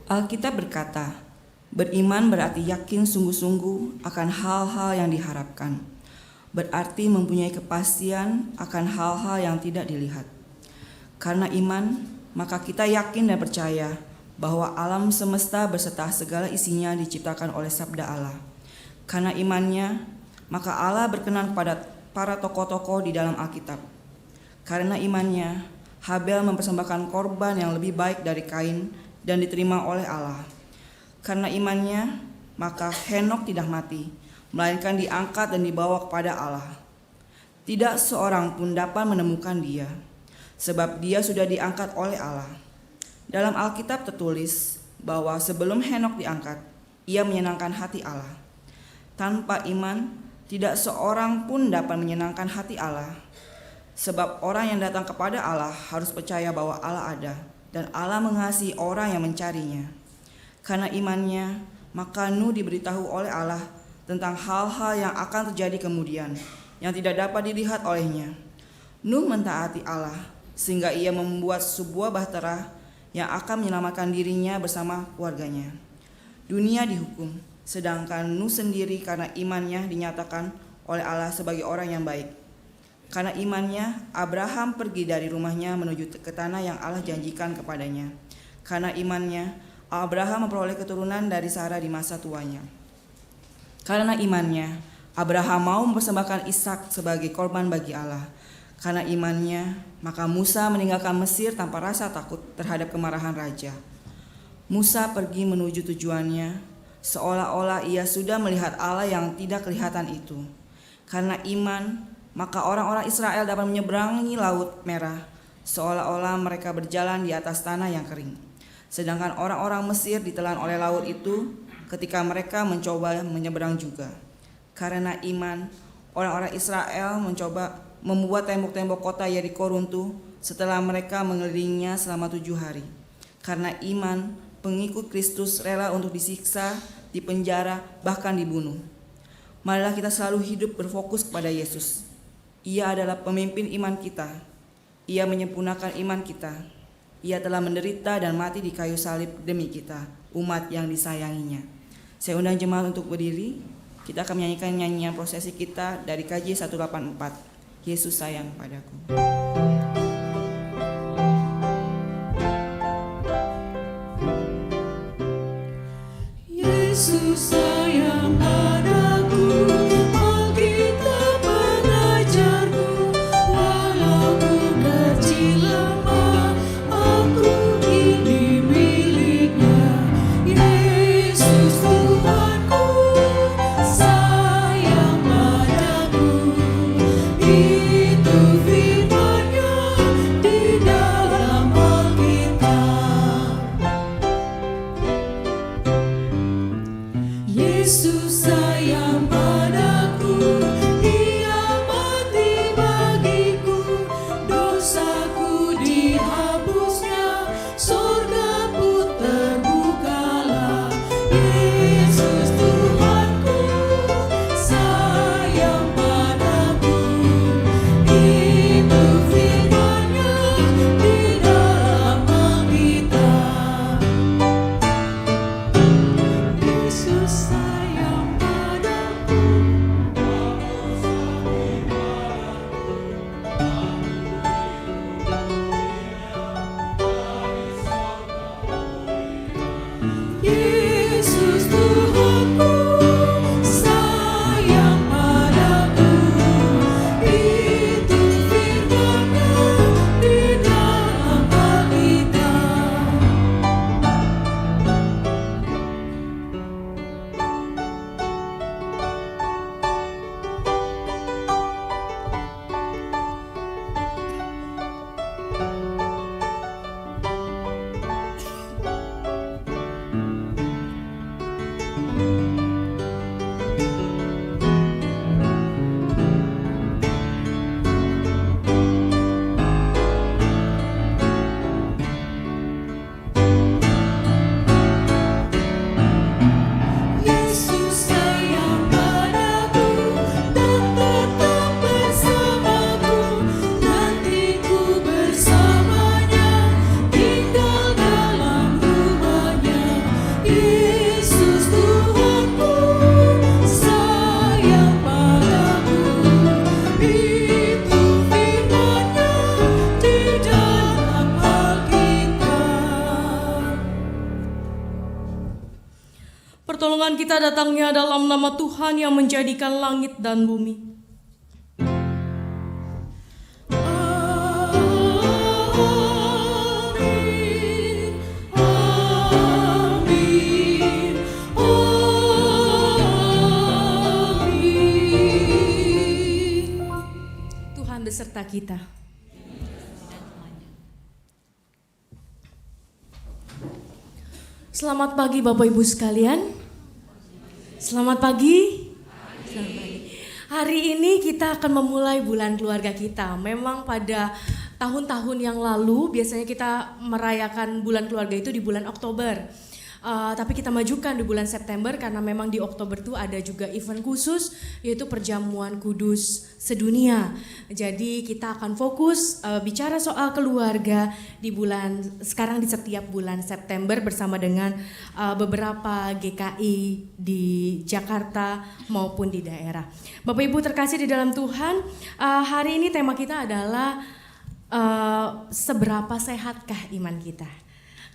Alkitab berkata, beriman berarti yakin sungguh-sungguh akan hal-hal yang diharapkan. Berarti mempunyai kepastian akan hal-hal yang tidak dilihat. Karena iman, maka kita yakin dan percaya bahwa alam semesta beserta segala isinya diciptakan oleh sabda Allah. Karena imannya, maka Allah berkenan kepada para tokoh-tokoh di dalam Alkitab. Karena imannya, Habel mempersembahkan korban yang lebih baik dari Kain dan diterima oleh Allah. Karena imannya, maka Henok tidak mati, melainkan diangkat dan dibawa kepada Allah. Tidak seorang pun dapat menemukan dia, sebab dia sudah diangkat oleh Allah. Dalam Alkitab tertulis bahwa sebelum Henok diangkat, ia menyenangkan hati Allah. Tanpa iman, tidak seorang pun dapat menyenangkan hati Allah. Sebab orang yang datang kepada Allah harus percaya bahwa Allah ada, dan Allah mengasihi orang yang mencarinya. Karena imannya, maka Nuh diberitahu oleh Allah tentang hal-hal yang akan terjadi kemudian, yang tidak dapat dilihat olehnya. Nuh mentaati Allah, sehingga ia membuat sebuah bahtera yang akan menyelamatkan dirinya bersama keluarganya. Dunia dihukum, sedangkan Nuh sendiri karena imannya dinyatakan oleh Allah sebagai orang yang baik. Karena imannya, Abraham pergi dari rumahnya menuju ke tanah yang Allah janjikan kepadanya. Karena imannya, Abraham memperoleh keturunan dari Sarah di masa tuanya. Karena imannya, Abraham mau mempersembahkan Ishak sebagai korban bagi Allah. Karena imannya, maka Musa meninggalkan Mesir tanpa rasa takut terhadap kemarahan raja. Musa pergi menuju tujuannya, seolah-olah ia sudah melihat Allah yang tidak kelihatan itu. Karena iman, maka orang-orang Israel dapat menyeberangi Laut Merah, seolah-olah mereka berjalan di atas tanah yang kering. Sedangkan orang-orang Mesir ditelan oleh laut itu ketika mereka mencoba menyeberang juga. Karena iman, orang-orang Israel mencoba membuat tembok-tembok kota Yeriko runtuh setelah mereka mengelilinginya selama 7 hari. Karena iman, pengikut Kristus rela untuk disiksa, dipenjara, bahkan dibunuh. Marilah kita selalu hidup berfokus kepada Yesus. Ia adalah pemimpin iman kita. Ia menyempurnakan iman kita. Ia telah menderita dan mati di kayu salib demi kita, umat yang disayanginya. Saya undang jemaat untuk berdiri. Kita akan menyanyikan nyanyian prosesi kita dari KJ 184. Yesus sayang padaku. Yesus sayang padaku, Alkitab mengajarku, walaupun kecil lemah, aku ini miliknya. Yesus Tuhanku, sayang padaku, itu firman-Nya di dalam Alkitab. pertolongan kita datangnya dalam nama Tuhan yang menjadikan langit dan bumi. Tuhan beserta kita. Selamat pagi Bapak Ibu sekalian. Selamat pagi. Selamat pagi. Hari ini kita akan memulai bulan keluarga kita. Memang pada tahun-tahun yang lalu biasanya kita merayakan bulan keluarga itu di bulan Oktober. Tapi kita majukan di bulan September karena memang di Oktober itu ada juga event khusus yaitu perjamuan kudus sedunia. Jadi kita akan fokus bicara soal keluarga di bulan sekarang di setiap bulan September bersama dengan beberapa GKI di Jakarta maupun di daerah. Bapak Ibu terkasih di dalam Tuhan, hari ini tema kita adalah seberapa sehatkah iman kita?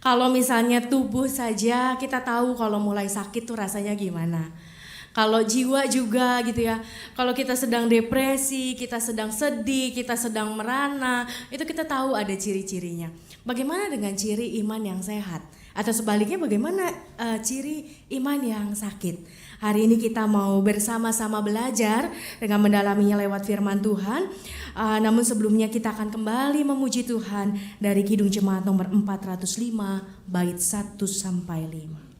Kalau misalnya tubuh saja kita tahu kalau mulai sakit tuh rasanya gimana. Kalau jiwa juga gitu ya. Kalau kita sedang depresi, kita sedang sedih, kita sedang merana, itu kita tahu ada ciri-cirinya. Bagaimana dengan ciri iman yang sehat? Atau sebaliknya bagaimana ciri iman yang sakit? Hari ini kita mau bersama-sama belajar dengan mendalaminya lewat firman Tuhan. Namun sebelumnya kita akan kembali memuji Tuhan dari Kidung Jemaat nomor 405 bait 1 sampai 5.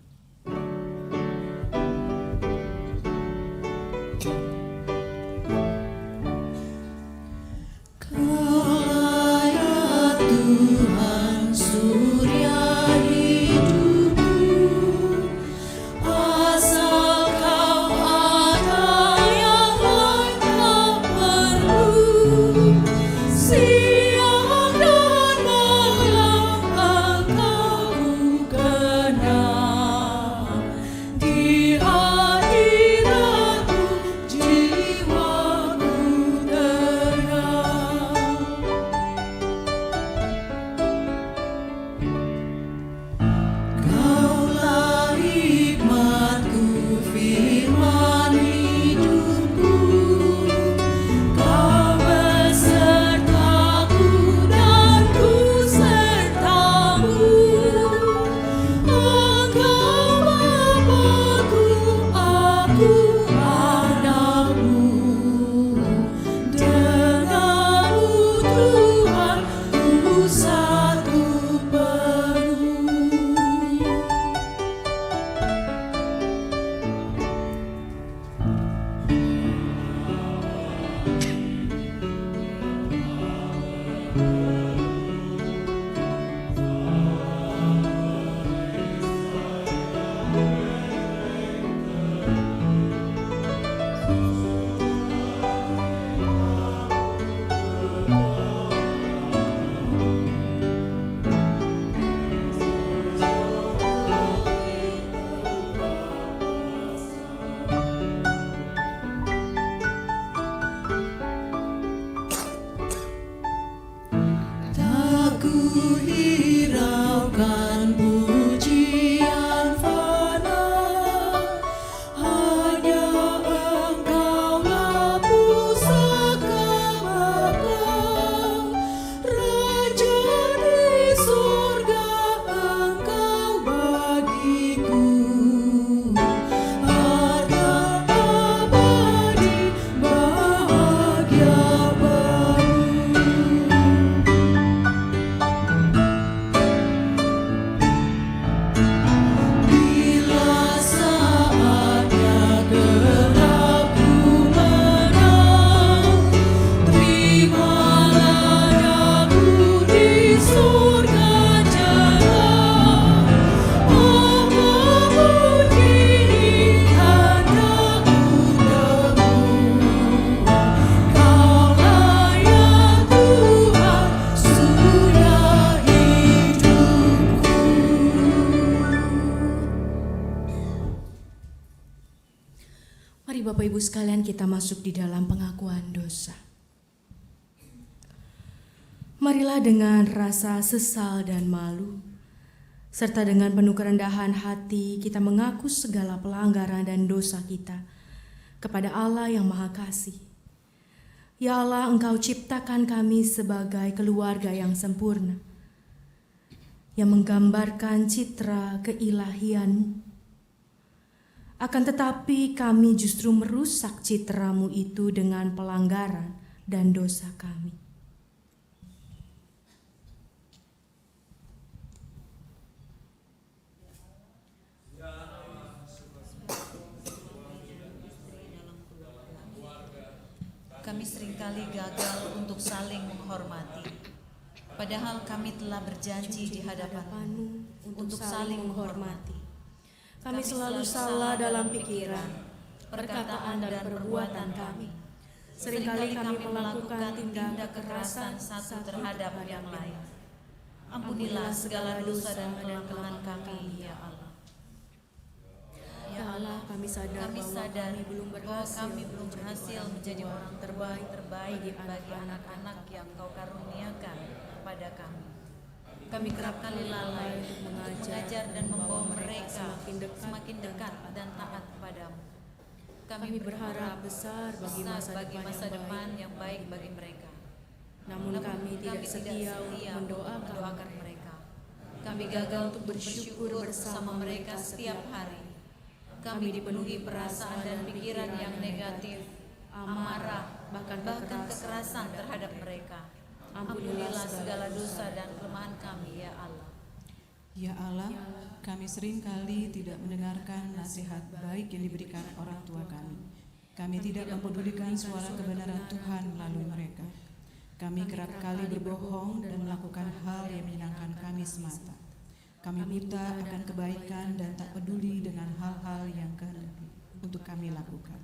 Bapak Ibu sekalian, kita masuk di dalam pengakuan dosa. Marilah dengan rasa sesal dan malu, serta dengan penuh kerendahan hati kita mengaku segala pelanggaran dan dosa kita kepada Allah yang Maha Kasih. Ya Allah, Engkau ciptakan kami sebagai keluarga yang sempurna, yang menggambarkan citra keilahian-Mu. Akan tetapi kami justru merusak citra-Mu itu dengan pelanggaran dan dosa kami. Kami seringkali gagal untuk saling menghormati, padahal kami telah berjanji di hadapan-Mu untuk saling menghormati. Kami selalu salah dalam pikiran, perkataan, dan perbuatan kami. Seringkali kami melakukan tindak kekerasan satu terhadap yang lain. Ampunilah segala dosa dan kelemahan kami, ya Allah. Ya Allah, kami sadar bahwa kami belum berhasil menjadi orang terbaik bagi anak-anak yang Kau karuniakan kepada kami. Kami kerap kali lalai untuk mengajar dan membawa mereka semakin dekat dan taat kepadamu. Kami berharap besar bagi masa depan yang baik bagi mereka. Namun kami tidak setia untuk mendoakan mereka. Kami gagal untuk bersyukur bersama mereka setiap hari. Kami dipenuhi perasaan dan pikiran yang negatif, amarah, bahkan kekerasan terhadap mereka. Ampunilah segala dosa dan kelemahan kami, ya Allah. Ya Allah, kami seringkali tidak mendengarkan nasihat baik yang diberikan orang tua kami. Kami tidak mempedulikan suara kebenaran Tuhan melalui mereka. Kami kerap kali berbohong dan melakukan hal yang menyenangkan kami semata. Kami buta akan kebaikan dan tak peduli dengan hal-hal yang kehendaki untuk kami lakukan.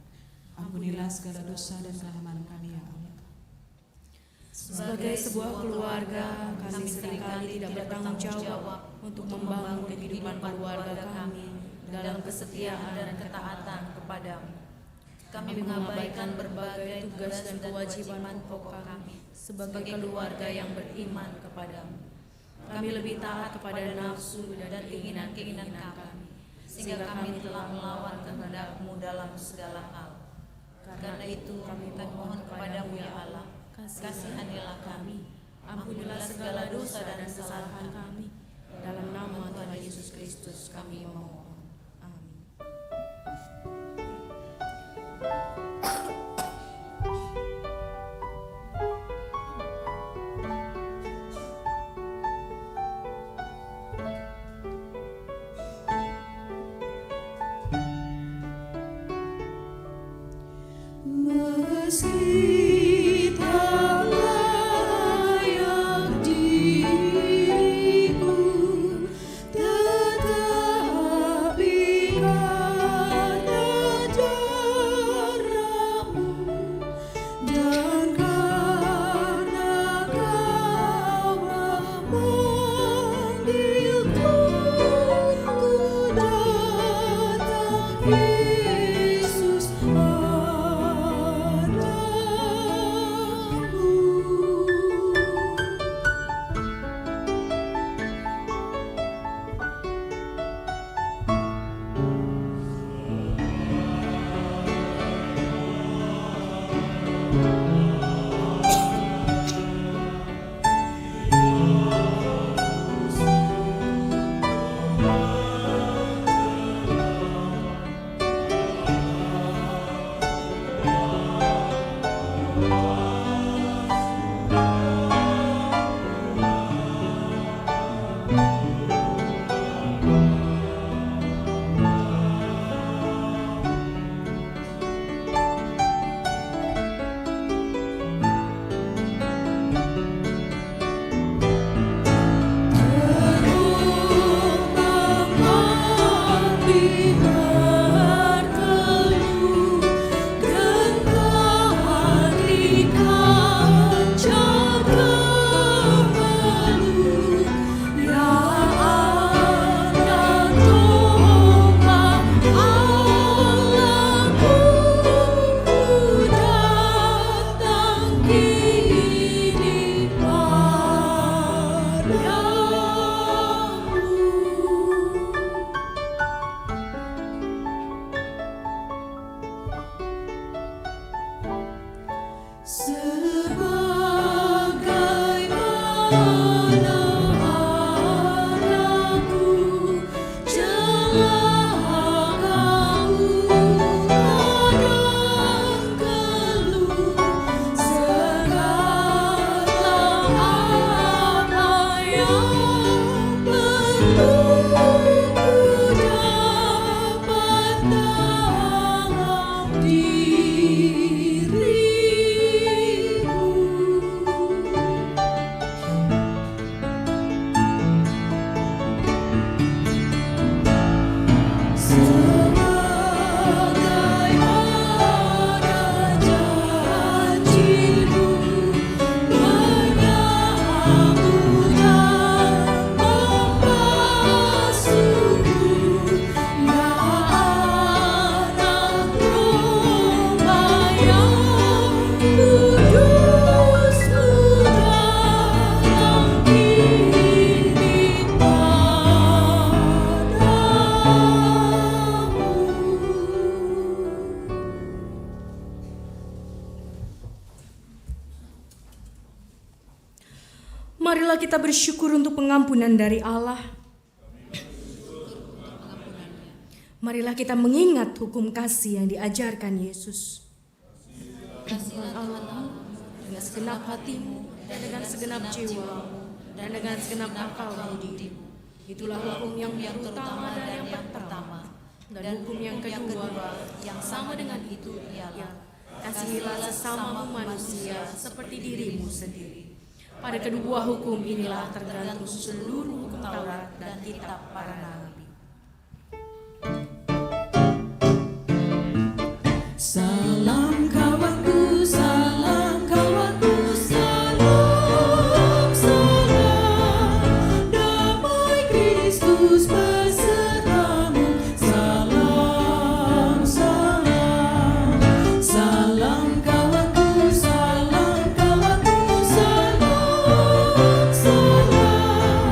Ampunilah segala dosa dan kelemahan kami, ya Allah. Sebagai sebuah keluarga, kami seringkali tidak bertanggung jawab untuk membangun kehidupan keluarga kami dalam kesetiaan dan ketaatan kepadamu. Kami mengabaikan berbagai tugas dan kewajiban pokok kami sebagai keluarga yang beriman kepadamu. Kami lebih taat kepada nafsu dan keinginan-keinginan kami, sehingga kami telah melawan kehendak-Mu dalam segala hal. Karena itu kami mohon kepadamu, ya Allah, kasihanilah kami, ampunilah segala dosa dan kesalahan kami. Dalam nama Tuhan Yesus Kristus kami memohon. Amin. Meski tak layak diriku kita bersyukur untuk pengampunan dari Allah. Marilah kita mengingat hukum kasih yang diajarkan Yesus. Kasihilah Allah dengan segenap hatimu dan dengan segenap jiwamu dan dengan segenap akal budimu. Itulah hukum yang terutama dan yang pertama. Dan hukum yang kedua yang sama dengan itu ialah kasihilah sesamamu manusia seperti dirimu sendiri. Pada kedua hukum inilah tergantung seluruh hukum Taurat dan kitab para nabi. Salam kawanku, salam kawanku, salam, salam, damai Kristus besertamu, salam, salam, salam kawanku, salam kawanku, salam, salam,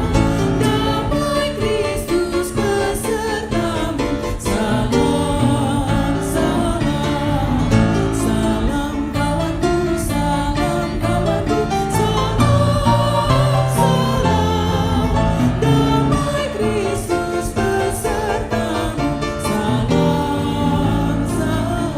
damai Kristus besertamu, salam, salam. Salam kawanku, salam kawanku, salam, salam, damai Kristus besertamu, salam, salam.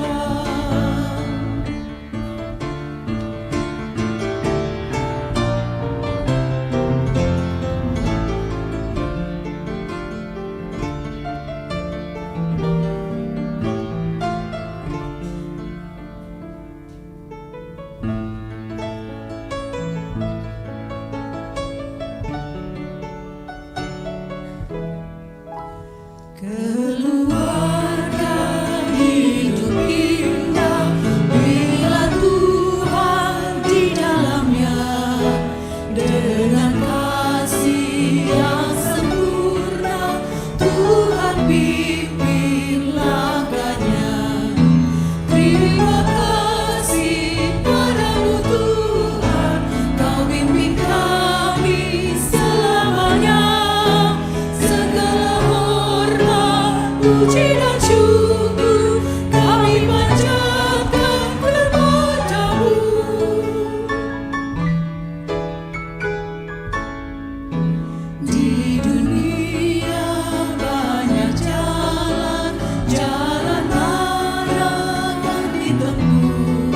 Keluarga hidup indah bila Tuhan di dalamnya, dengan kasih yang sempurna Tuhan pimpin langkahnya. Terima kasih padamu Tuhan, Kau pimpin kami selamanya. Segala hormat, puji dan syukur kami panjatkan kepadamu. Di dunia banyak jalan, jalan mana yang ditempuh?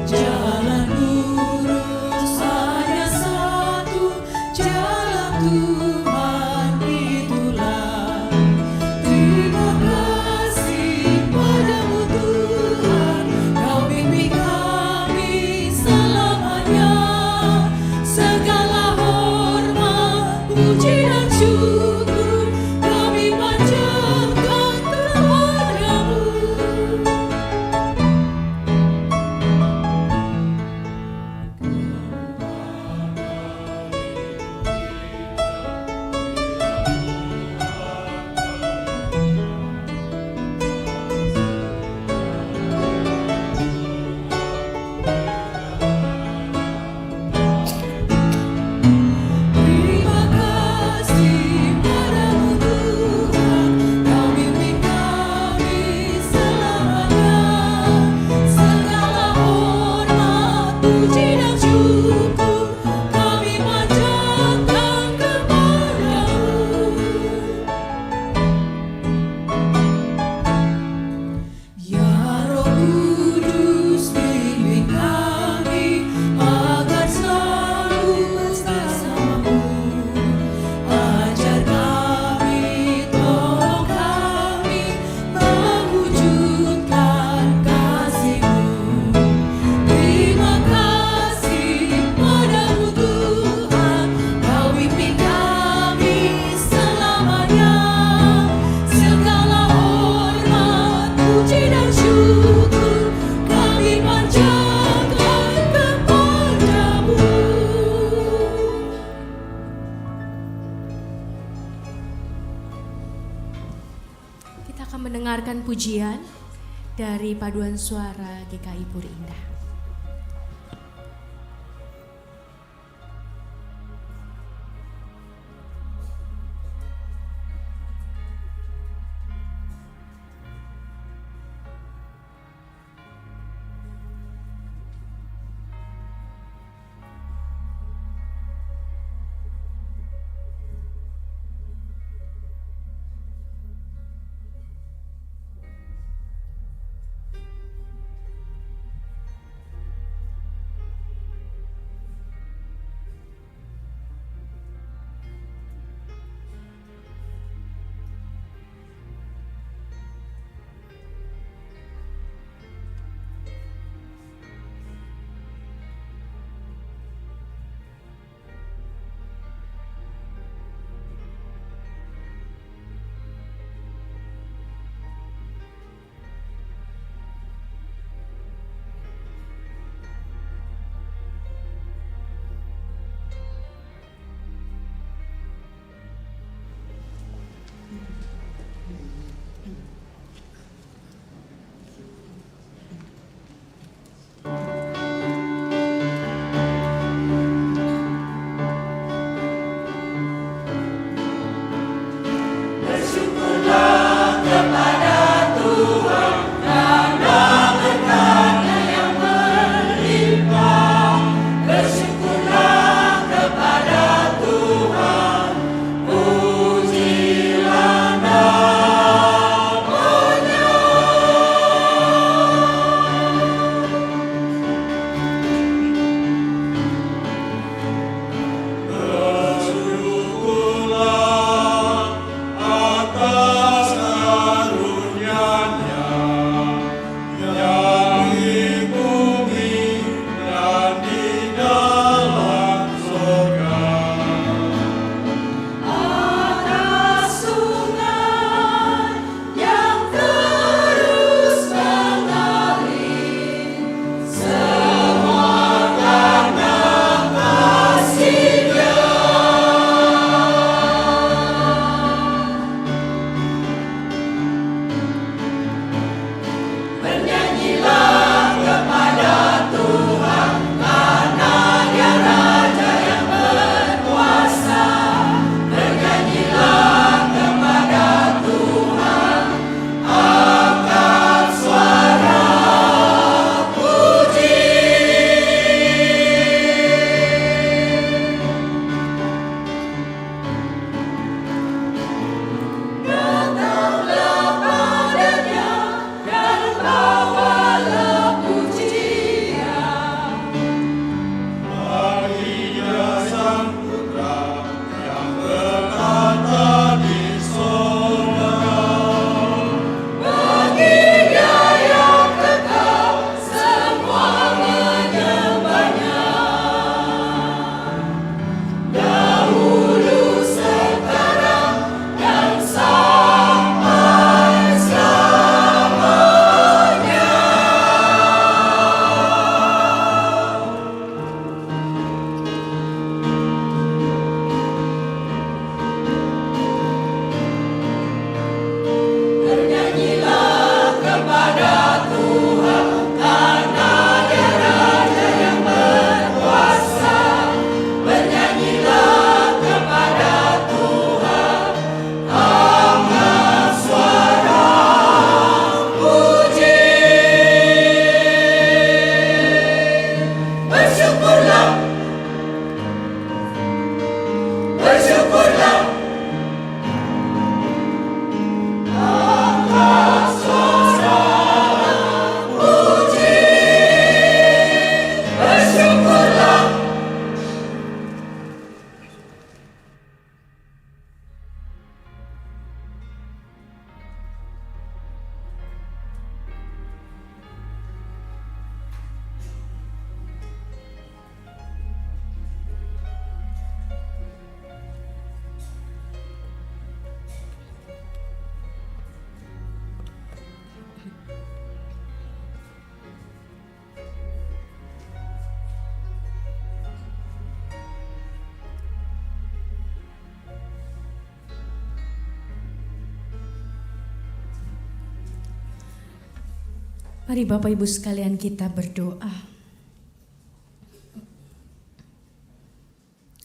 Jalan lurus hanya satu, jalan Tuhan itulah. Terima kasih padamu Tuhan, Kau pimpin kami selamanya. Segala hormat, puji dan syukur kami panjatkan kepadamu. Terima kasih padamu Tuhan, Kau pimpin kami selamanya. Segala hormat, puji dan syukur kami panjatkan kepadamu. Ya Roh Kudus pimpin kami agar selalu bersamamu. Ajar kami, tolong kami mewujudkan kasih-Mu. Terima kasih padamu Tuhan, Kau pimpin kami selamanya. Segala hormat, puji dan syukur kami panjatkan kepadamu. Kita akan mendengarkan pujian dari paduan suara GKI Puri Indah. Mari Bapak Ibu sekalian kita berdoa.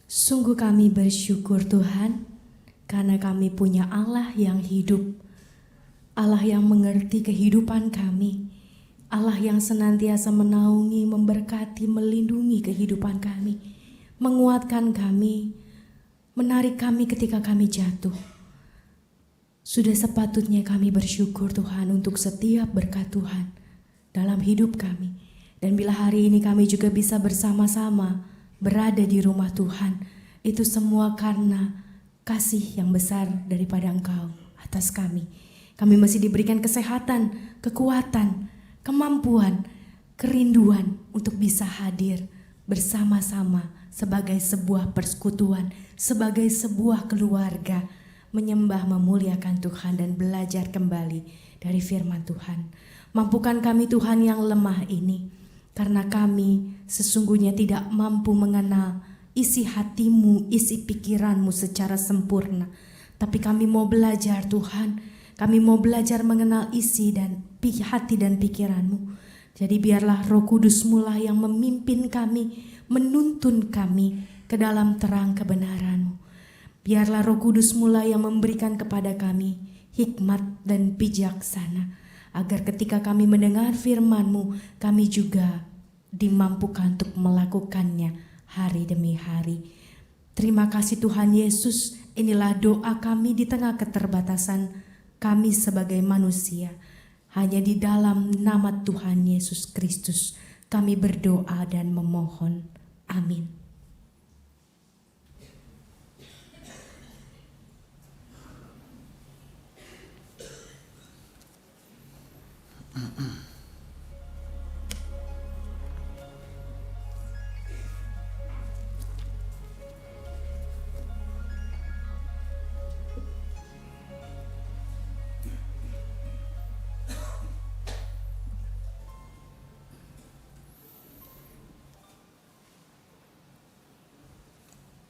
Sungguh kami bersyukur Tuhan, karena kami punya Allah yang hidup, Allah yang mengerti kehidupan kami, Allah yang senantiasa menaungi, memberkati, melindungi kehidupan kami, menguatkan kami, menarik kami ketika kami jatuh. Sudah sepatutnya kami bersyukur Tuhan untuk setiap berkat Tuhan dalam hidup kami. Dan bila hari ini kami juga bisa bersama-sama berada di rumah Tuhan, itu semua karena kasih yang besar daripada Engkau atas kami. Kami masih diberikan kesehatan, kekuatan, kemampuan, kerinduan untuk bisa hadir bersama-sama sebagai sebuah persekutuan, sebagai sebuah keluarga, menyembah, memuliakan Tuhan dan belajar kembali dari firman Tuhan. Mampukan kami Tuhan yang lemah ini, karena kami sesungguhnya tidak mampu mengenal isi hatimu, isi pikiranmu secara sempurna. Tapi kami mau belajar Tuhan, kami mau belajar mengenal isi dan hati dan pikiranmu. Jadi biarlah Roh Kudus-Mu lah yang memimpin kami, menuntun kami ke dalam terang kebenaran-Mu. Biarlah Roh Kudus-Mu lah yang memberikan kepada kami hikmat dan bijaksana, agar ketika kami mendengar firman-Mu, kami juga dimampukan untuk melakukannya hari demi hari. Terima kasih Tuhan Yesus, inilah doa kami di tengah keterbatasan kami sebagai manusia. Hanya di dalam nama Tuhan Yesus Kristus kami berdoa dan memohon. Amin.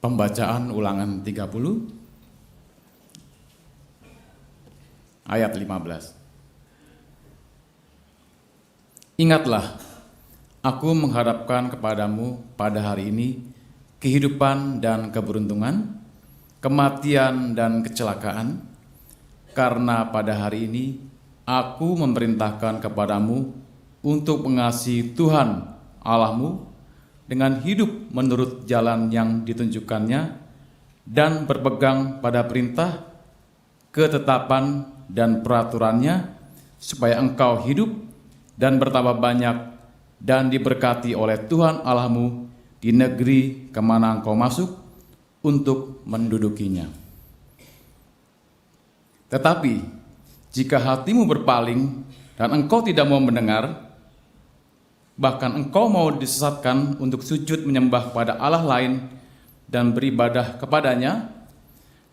Pembacaan Ulangan 30 ayat 15. Ingatlah, aku mengharapkan kepadamu pada hari ini kehidupan dan keberuntungan, kematian dan kecelakaan, karena pada hari ini aku memerintahkan kepadamu untuk mengasihi Tuhan Allahmu dengan hidup menurut jalan yang ditunjukkannya dan berpegang pada perintah, ketetapan dan peraturannya, supaya engkau hidup dan bertambah banyak dan diberkati oleh Tuhan Allahmu di negeri kemana engkau masuk untuk mendudukinya. Tetapi jika hatimu berpaling dan engkau tidak mau mendengar, bahkan engkau mau disesatkan untuk sujud menyembah pada Allah lain dan beribadah kepadanya,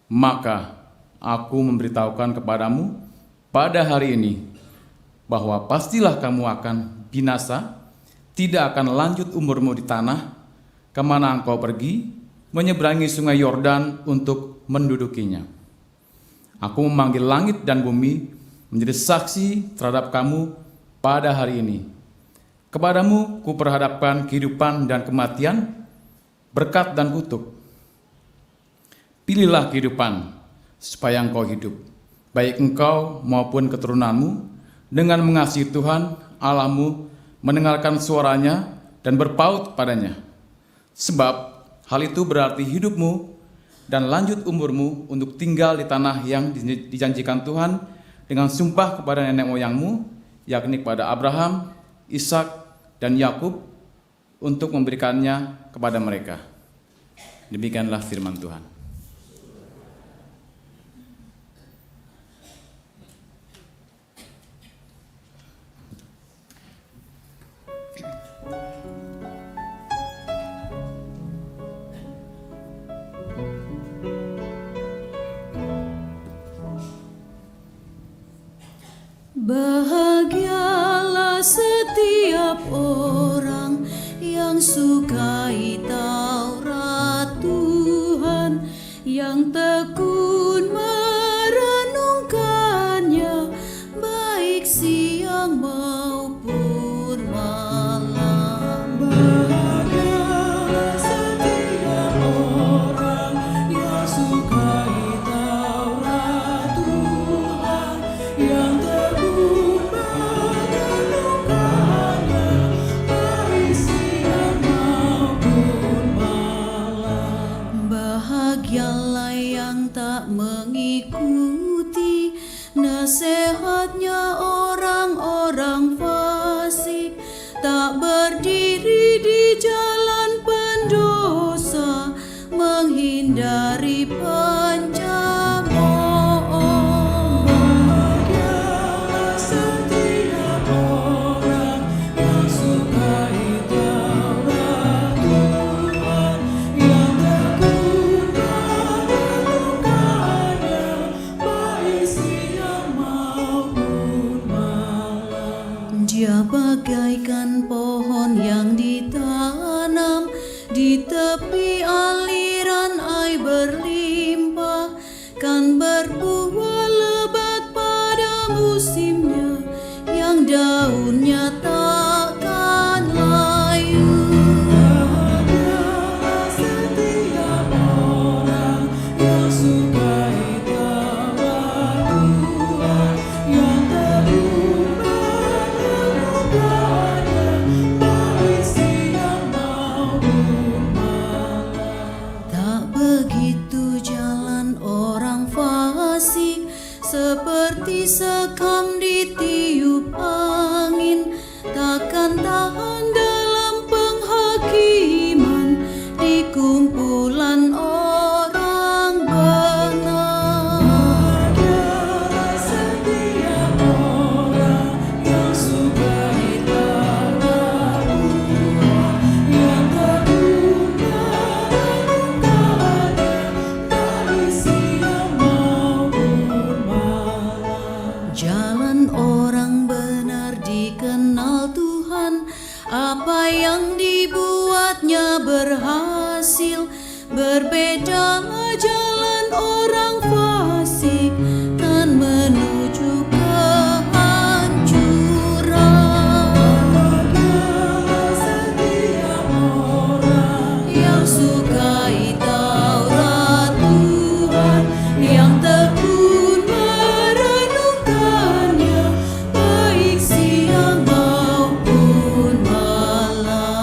maka aku memberitahukan kepadamu pada hari ini bahwa pastilah kamu akan binasa, tidak akan lanjut umurmu di tanah kemana engkau pergi, menyeberangi sungai Yordan untuk mendudukinya. Aku memanggil langit dan bumi menjadi saksi terhadap kamu pada hari ini. Kepadamu kuperhadapkan kehidupan dan kematian, berkat dan kutuk. Pilihlah kehidupan, supaya engkau hidup, baik engkau maupun keturunanmu, dengan mengasihi Tuhan Allahmu, mendengarkan suaranya dan berpaut padanya. Sebab hal itu berarti hidupmu dan lanjut umurmu untuk tinggal di tanah yang dijanjikan Tuhan dengan sumpah kepada nenek moyangmu, yakni kepada Abraham, Ishak, dan Yakub, untuk memberikannya kepada mereka. Demikianlah firman Tuhan. Bahagialah setiap orang yang sukai Taurat Tuhan, yang tekun merenungkannya baik siang maupun mengikuti nasihatnya orang-orang fasik, tak berdiri di jalan pendosa, menghindari pencemooh. Bahagialah setiap orang yang sukai Taurat Tuhan, yang tekun merenungkannya, baik siang maupun malam. Dia bagaikan pohon yang ditanam di tepi aliran air berlimpah, kan berbuah lebat pada musimnya, yang daunnya takkan layu. Bahagialah setiap orang yang sukai Taurat Tuhan, yang tekun merenungkannya, baik siang maupun malam. Tak begitu jalan orang fasik, seperti sekam ditiup angin, takkan tahan dalam penghakiman di kumpulan orang benar. Bahagialah setiap orang yang sukai Taurat Tuhan, yang tekun merenungkannya, baik siang maupun malam. Jalan orang benar dikenal Tuhan, apa yang dibuatnya berhasil. Berbedalah jalan orang fasik, kan menuju kehancuran. Bahagialah setiap orang yang sukai Taurat Tuhan, yang tekun merenungkannya, baik siang maupun malam.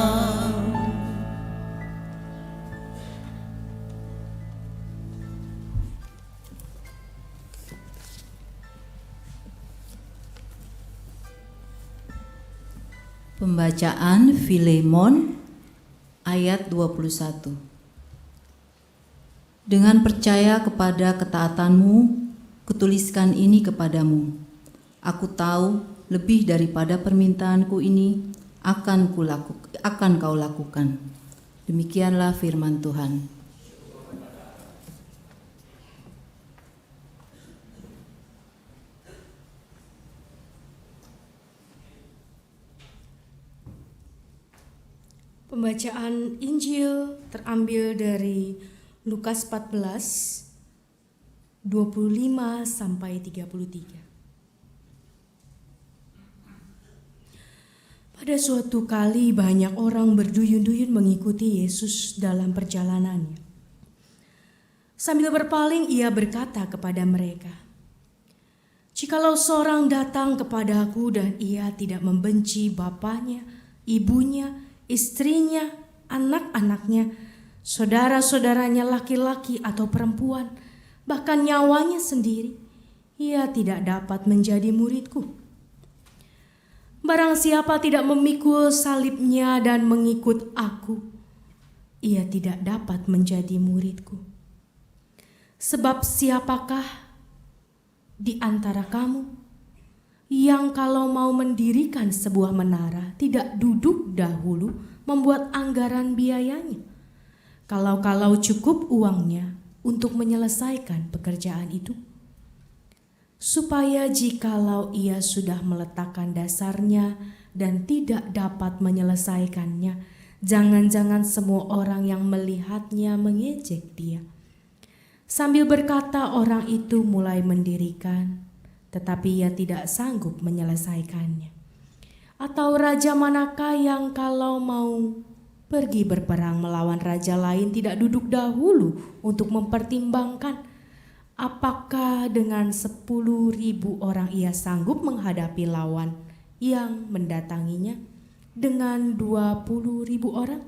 Pembacaan Filemon ayat 21. Dengan percaya kepada ketaatanmu, kutuliskan ini kepadamu. Aku tahu lebih daripada permintaanku ini akan kau lakukan. Demikianlah firman Tuhan. Pembacaan Injil terambil dari Lukas 14, 25 sampai 33. Pada suatu kali banyak orang berduyun-duyun mengikuti Yesus dalam perjalanannya. Sambil berpaling ia berkata kepada mereka, "Jikalau seorang datang kepadaku dan ia tidak membenci bapaknya, ibunya, istrinya, anak-anaknya, saudara-saudaranya laki-laki atau perempuan, bahkan nyawanya sendiri, ia tidak dapat menjadi muridku. Barang siapa tidak memikul salibnya dan mengikut aku, ia tidak dapat menjadi muridku. Sebab siapakah di antara kamu yang kalau mau mendirikan sebuah menara tidak duduk dahulu membuat anggaran biayanya, kalau cukup uangnya untuk menyelesaikan pekerjaan itu? Supaya jikalau ia sudah meletakkan dasarnya dan tidak dapat menyelesaikannya, jangan-jangan semua orang yang melihatnya mengejek dia. Sambil berkata orang itu mulai mendirikan, tetapi ia tidak sanggup menyelesaikannya. Atau raja manakah yang kalau mau pergi berperang melawan raja lain tidak duduk dahulu untuk mempertimbangkan apakah dengan 10.000 orang ia sanggup menghadapi lawan yang mendatanginya dengan 20.000 orang?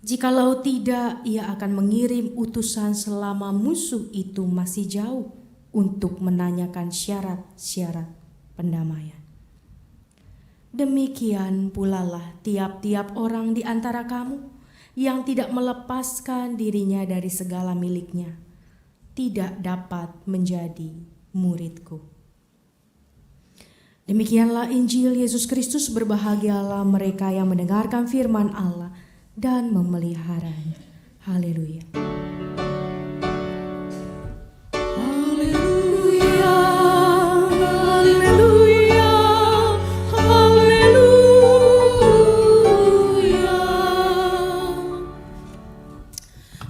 Jikalau tidak, ia akan mengirim utusan selama musuh itu masih jauh untuk menanyakan syarat-syarat pendamaian. Demikian pula lah tiap-tiap orang di antara kamu yang tidak melepaskan dirinya dari segala miliknya tidak dapat menjadi muridku. Demikianlah Injil Yesus Kristus. Berbahagialah mereka yang mendengarkan firman Allah dan memeliharanya. Haleluya. Haleluya, haleluya, haleluya.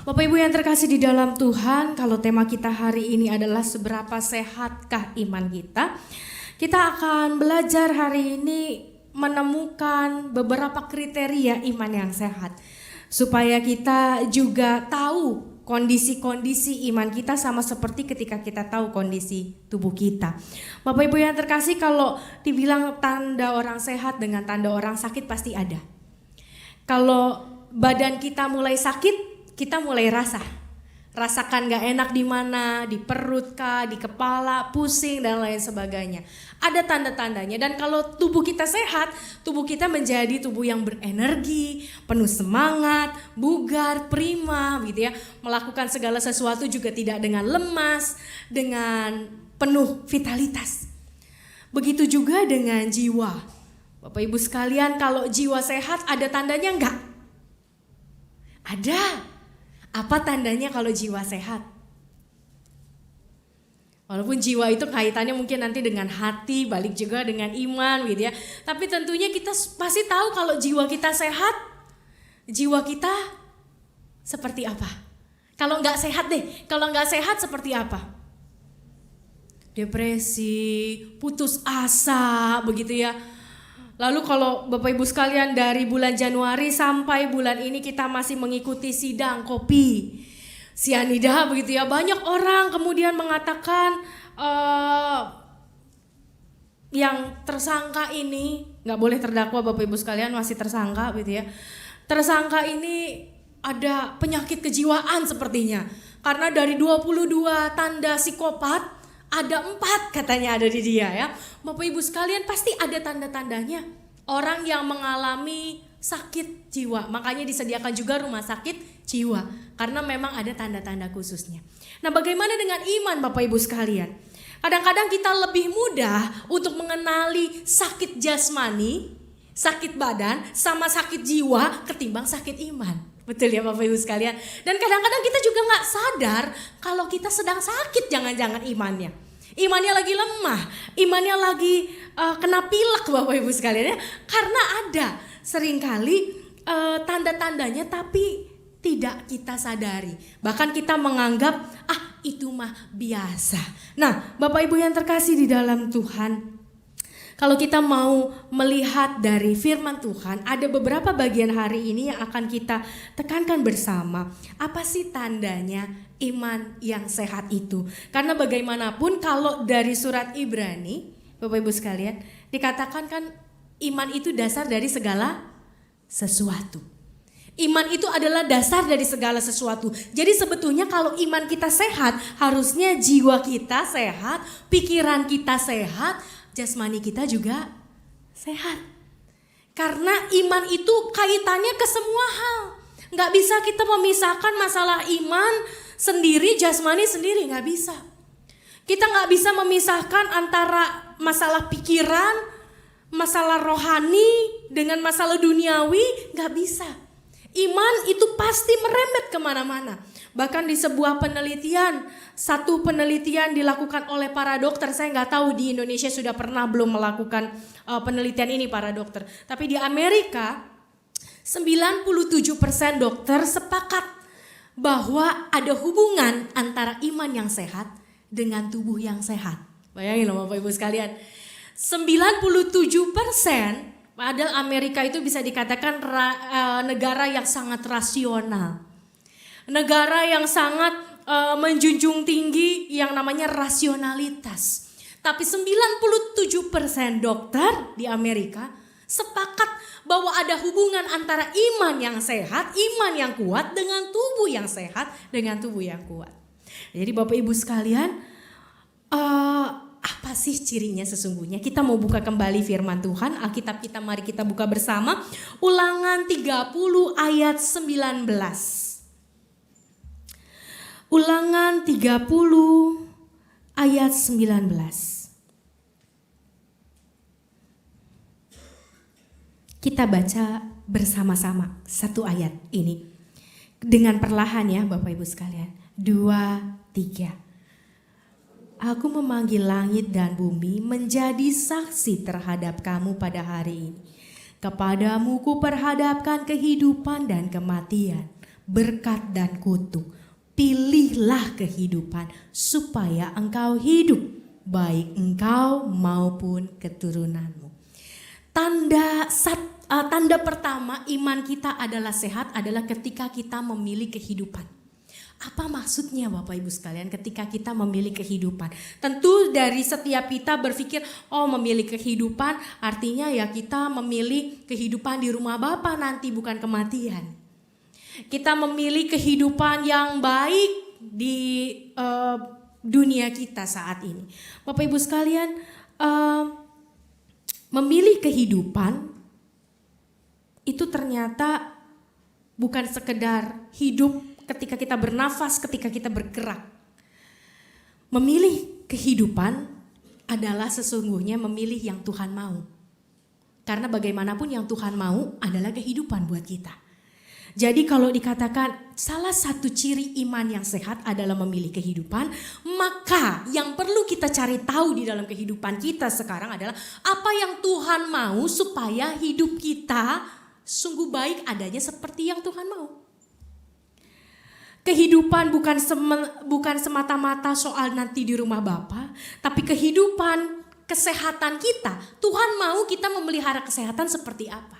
Bapak Ibu yang terkasih di dalam Tuhan, kalau tema kita hari ini adalah seberapa sehatkah iman kita, kita akan belajar hari ini menemukan beberapa kriteria iman yang sehat, supaya kita juga tahu kondisi-kondisi iman kita sama seperti ketika kita tahu kondisi tubuh kita. Bapak Ibu yang terkasih, kalau dibilang tanda orang sehat dengan tanda orang sakit pasti ada. Kalau badan kita mulai sakit, kita mulai rasakan gak enak di mana, di perut kah, di kepala, pusing dan lain sebagainya. Ada tanda-tandanya, dan kalau tubuh kita sehat, tubuh kita menjadi tubuh yang berenergi, penuh semangat, bugar, prima gitu ya. Melakukan segala sesuatu juga tidak dengan lemas, dengan penuh vitalitas. Begitu juga dengan jiwa. Bapak Ibu sekalian, kalau jiwa sehat ada tandanya enggak? Ada. Apa tandanya kalau jiwa sehat? Walaupun jiwa itu kaitannya mungkin nanti dengan hati, balik juga dengan iman gitu ya. Tapi tentunya kita pasti tahu kalau jiwa kita sehat, jiwa kita seperti apa. Kalau nggak sehat deh, kalau nggak sehat seperti apa? Depresi, putus asa begitu ya. Lalu kalau Bapak Ibu sekalian dari bulan Januari sampai bulan ini kita masih mengikuti sidang kopi sianida begitu ya. Banyak orang kemudian mengatakan yang tersangka ini, gak boleh terdakwa Bapak Ibu sekalian, masih tersangka gitu ya. Tersangka ini ada penyakit kejiwaan sepertinya. Karena dari 22 tanda psikopat, ada 4 katanya ada di dia ya. Bapak Ibu sekalian pasti ada tanda-tandanya. Orang yang mengalami sakit jiwa, makanya disediakan juga rumah sakit jiwa. Karena memang ada tanda-tanda khususnya. Nah, bagaimana dengan iman Bapak Ibu sekalian? Kadang-kadang kita lebih mudah untuk mengenali sakit jasmani, sakit badan, sama sakit jiwa ketimbang sakit iman. Betul ya Bapak Ibu sekalian. Dan kadang-kadang kita juga gak sadar kalau kita sedang sakit, jangan-jangan imannya. Imannya lagi lemah, imannya lagi kena pilek Bapak Ibu sekalian ya. Karena ada seringkali tanda-tandanya tapi tidak kita sadari. Bahkan kita menganggap itu mah biasa. Nah Bapak Ibu yang terkasih di dalam Tuhan, kalau kita mau melihat dari firman Tuhan, ada beberapa bagian hari ini yang akan kita tekankan bersama. Apa sih tandanya iman yang sehat itu? Karena bagaimanapun kalau dari surat Ibrani, Bapak Ibu sekalian, dikatakan kan iman itu dasar dari segala sesuatu. Iman itu adalah dasar dari segala sesuatu. Jadi sebetulnya kalau iman kita sehat, harusnya jiwa kita sehat, pikiran kita sehat, jasmani kita juga sehat. Karena iman itu kaitannya ke semua hal. Gak bisa kita memisahkan masalah iman sendiri, jasmani sendiri, gak bisa. Kita gak bisa memisahkan antara masalah pikiran, masalah rohani dengan masalah duniawi, gak bisa. Iman itu pasti merembet kemana-mana. Bahkan di sebuah penelitian, satu penelitian dilakukan oleh para dokter. Saya nggak tahu di Indonesia sudah pernah belum melakukan penelitian ini para dokter. Tapi di Amerika 97% dokter sepakat bahwa ada hubungan antara iman yang sehat dengan tubuh yang sehat. Bayangin loh Bapak Ibu sekalian. 97%. Padahal Amerika itu bisa dikatakan negara yang sangat rasional. Negara yang sangat menjunjung tinggi yang namanya rasionalitas. Tapi 97% dokter di Amerika Sepakat bahwa ada hubungan antara iman yang sehat, iman yang kuat dengan tubuh yang sehat, dengan tubuh yang kuat. Jadi Bapak Ibu sekalian, apa sih cirinya sesungguhnya? Kita mau buka kembali firman Tuhan, Alkitab kita, mari kita buka bersama. Ulangan 30 ayat 19. Ulangan 30 ayat 19. Kita baca bersama-sama satu ayat ini. Dengan perlahan ya Bapak Ibu sekalian. 2, 3. Aku memanggil langit dan bumi menjadi saksi terhadap kamu pada hari ini. Kepadamu kuperhadapkan kehidupan dan kematian, berkat dan kutuk. Pilihlah kehidupan supaya engkau hidup, baik engkau maupun keturunanmu. Tanda pertama iman kita adalah sehat adalah ketika kita memilih kehidupan. Apa maksudnya Bapak Ibu sekalian ketika kita memilih kehidupan? Tentu dari setiap kita berpikir, memilih kehidupan artinya ya kita memilih kehidupan di rumah Bapa nanti, bukan kematian. Kita memilih kehidupan yang baik di dunia kita saat ini. Bapak Ibu sekalian, memilih kehidupan itu ternyata bukan sekedar hidup ketika kita bernafas, ketika kita bergerak. Memilih kehidupan adalah sesungguhnya memilih yang Tuhan mau. Karena bagaimanapun yang Tuhan mau adalah kehidupan buat kita. Jadi kalau dikatakan salah satu ciri iman yang sehat adalah memilih kehidupan, maka yang perlu kita cari tahu di dalam kehidupan kita sekarang adalah apa yang Tuhan mau supaya hidup kita sungguh baik adanya seperti yang Tuhan mau. Kehidupan bukan semata-mata soal nanti di rumah Bapa, tapi kehidupan, kesehatan kita, Tuhan mau kita memelihara kesehatan seperti apa.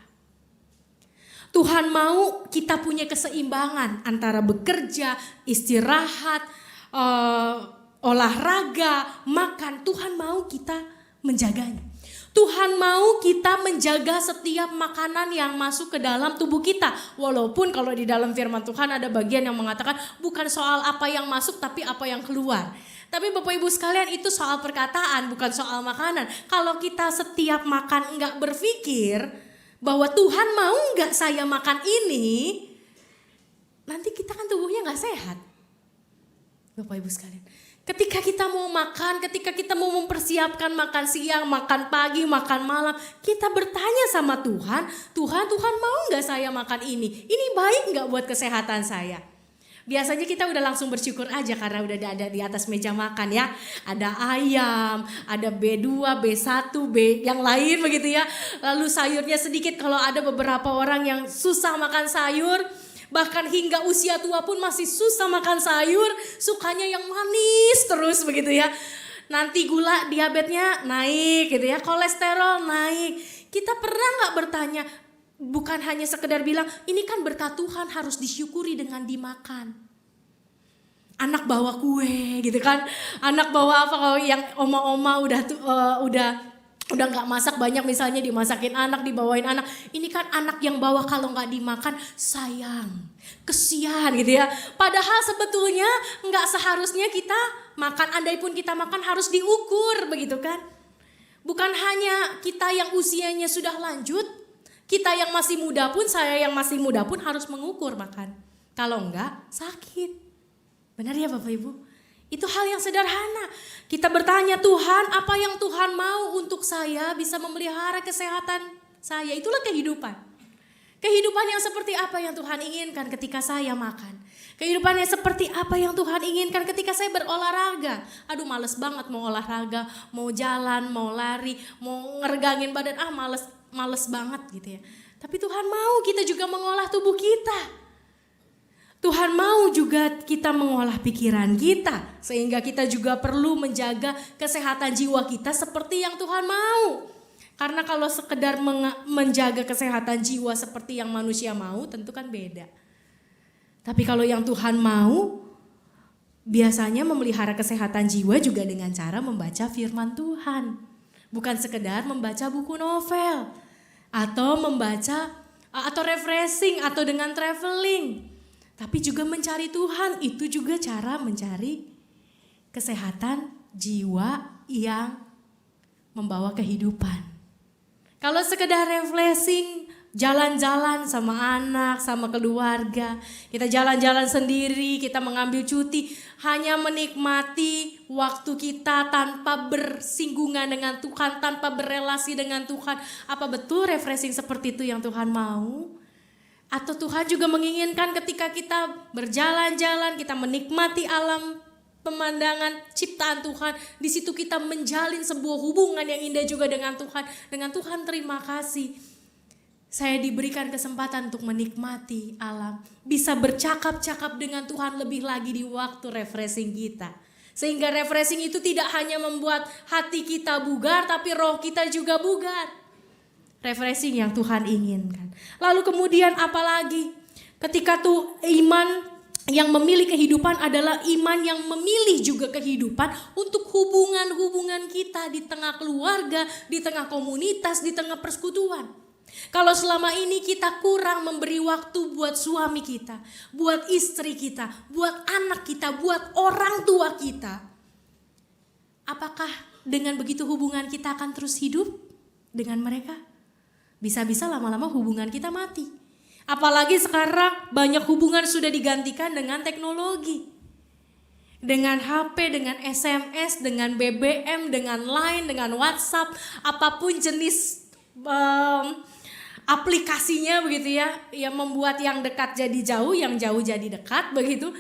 Tuhan mau kita punya keseimbangan antara bekerja, istirahat, olahraga, makan. Tuhan mau kita menjaganya. Tuhan mau kita menjaga setiap makanan yang masuk ke dalam tubuh kita. Walaupun kalau di dalam firman Tuhan ada bagian yang mengatakan bukan soal apa yang masuk tapi apa yang keluar. Tapi Bapak Ibu sekalian itu soal perkataan bukan soal makanan. Kalau kita setiap makan enggak berpikir bahwa Tuhan mau enggak saya makan ini, nanti kita kan tubuhnya enggak sehat. Bapak Ibu sekalian. Ketika kita mau makan, ketika kita mau mempersiapkan makan siang, makan pagi, makan malam, kita bertanya sama Tuhan, Tuhan mau nggak saya makan ini? Ini baik nggak buat kesehatan saya? Biasanya kita udah langsung bersyukur aja karena udah ada di atas meja makan ya. Ada ayam, ada B2, B1, B yang lain begitu ya. Lalu sayurnya sedikit kalau ada beberapa orang yang susah makan sayur. Bahkan hingga usia tua pun masih susah makan sayur, sukanya yang manis terus begitu ya. Nanti gula diabetesnya naik gitu ya, kolesterol naik. Kita pernah gak bertanya, bukan hanya sekedar bilang ini kan berkat Tuhan harus disyukuri dengan dimakan. Anak bawa kue gitu kan, anak bawa apa kalau yang oma-oma udah gak masak banyak misalnya dimasakin anak, dibawain anak. Ini kan anak yang bawa kalau gak dimakan sayang, kesian gitu ya. Padahal sebetulnya gak seharusnya kita makan, andai pun kita makan harus diukur begitu kan. Bukan hanya kita yang usianya sudah lanjut, kita yang masih muda pun, saya yang masih muda pun harus mengukur makan. Kalau enggak sakit. Benar ya Bapak Ibu? Itu hal yang sederhana. Kita bertanya Tuhan, apa yang Tuhan mau untuk saya bisa memelihara kesehatan saya? Itulah kehidupan. Kehidupan yang seperti apa yang Tuhan inginkan ketika saya makan. Kehidupan yang seperti apa yang Tuhan inginkan ketika saya berolahraga. Aduh males banget mau olahraga, mau jalan, mau lari, mau ngeregangin badan. Males banget gitu ya. Tapi Tuhan mau kita juga mengolah tubuh kita. Tuhan mau juga kita mengolah pikiran kita. Sehingga kita juga perlu menjaga kesehatan jiwa kita seperti yang Tuhan mau. Karena kalau sekedar menjaga kesehatan jiwa seperti yang manusia mau tentu kan beda. Tapi kalau yang Tuhan mau biasanya memelihara kesehatan jiwa juga dengan cara membaca firman Tuhan. Bukan sekedar membaca buku novel. atau membaca atau refreshing atau dengan traveling. Tapi juga mencari Tuhan, itu juga cara mencari kesehatan jiwa yang membawa kehidupan. Kalau sekedar refreshing, jalan-jalan sama anak, sama keluarga, kita jalan-jalan sendiri, kita mengambil cuti, hanya menikmati waktu kita tanpa bersinggungan dengan Tuhan, tanpa berelasi dengan Tuhan. Apa betul refreshing seperti itu yang Tuhan mau? Atau Tuhan juga menginginkan ketika kita berjalan-jalan, kita menikmati alam pemandangan ciptaan Tuhan, di situ kita menjalin sebuah hubungan yang indah juga dengan Tuhan. Dengan Tuhan, terima kasih. Saya diberikan kesempatan untuk menikmati alam, bisa bercakap-cakap dengan Tuhan lebih lagi di waktu refreshing kita. Sehingga refreshing itu tidak hanya membuat hati kita bugar, tapi roh kita juga bugar. Refreshing yang Tuhan inginkan. Lalu kemudian apalagi? Ketika tuh iman yang memilih kehidupan adalah iman yang memilih juga kehidupan untuk hubungan-hubungan kita di tengah keluarga, di tengah komunitas, di tengah persekutuan. Kalau selama ini kita kurang memberi waktu buat suami kita, buat istri kita, buat anak kita, buat orang tua kita, apakah dengan begitu hubungan kita akan terus hidup dengan mereka? Bisa-bisa lama-lama hubungan kita mati. Apalagi sekarang banyak hubungan sudah digantikan dengan teknologi. Dengan HP, dengan SMS, dengan BBM, dengan Line, dengan WhatsApp, apapun jenis aplikasinya begitu ya, yang membuat yang dekat jadi jauh, yang jauh jadi dekat begitu.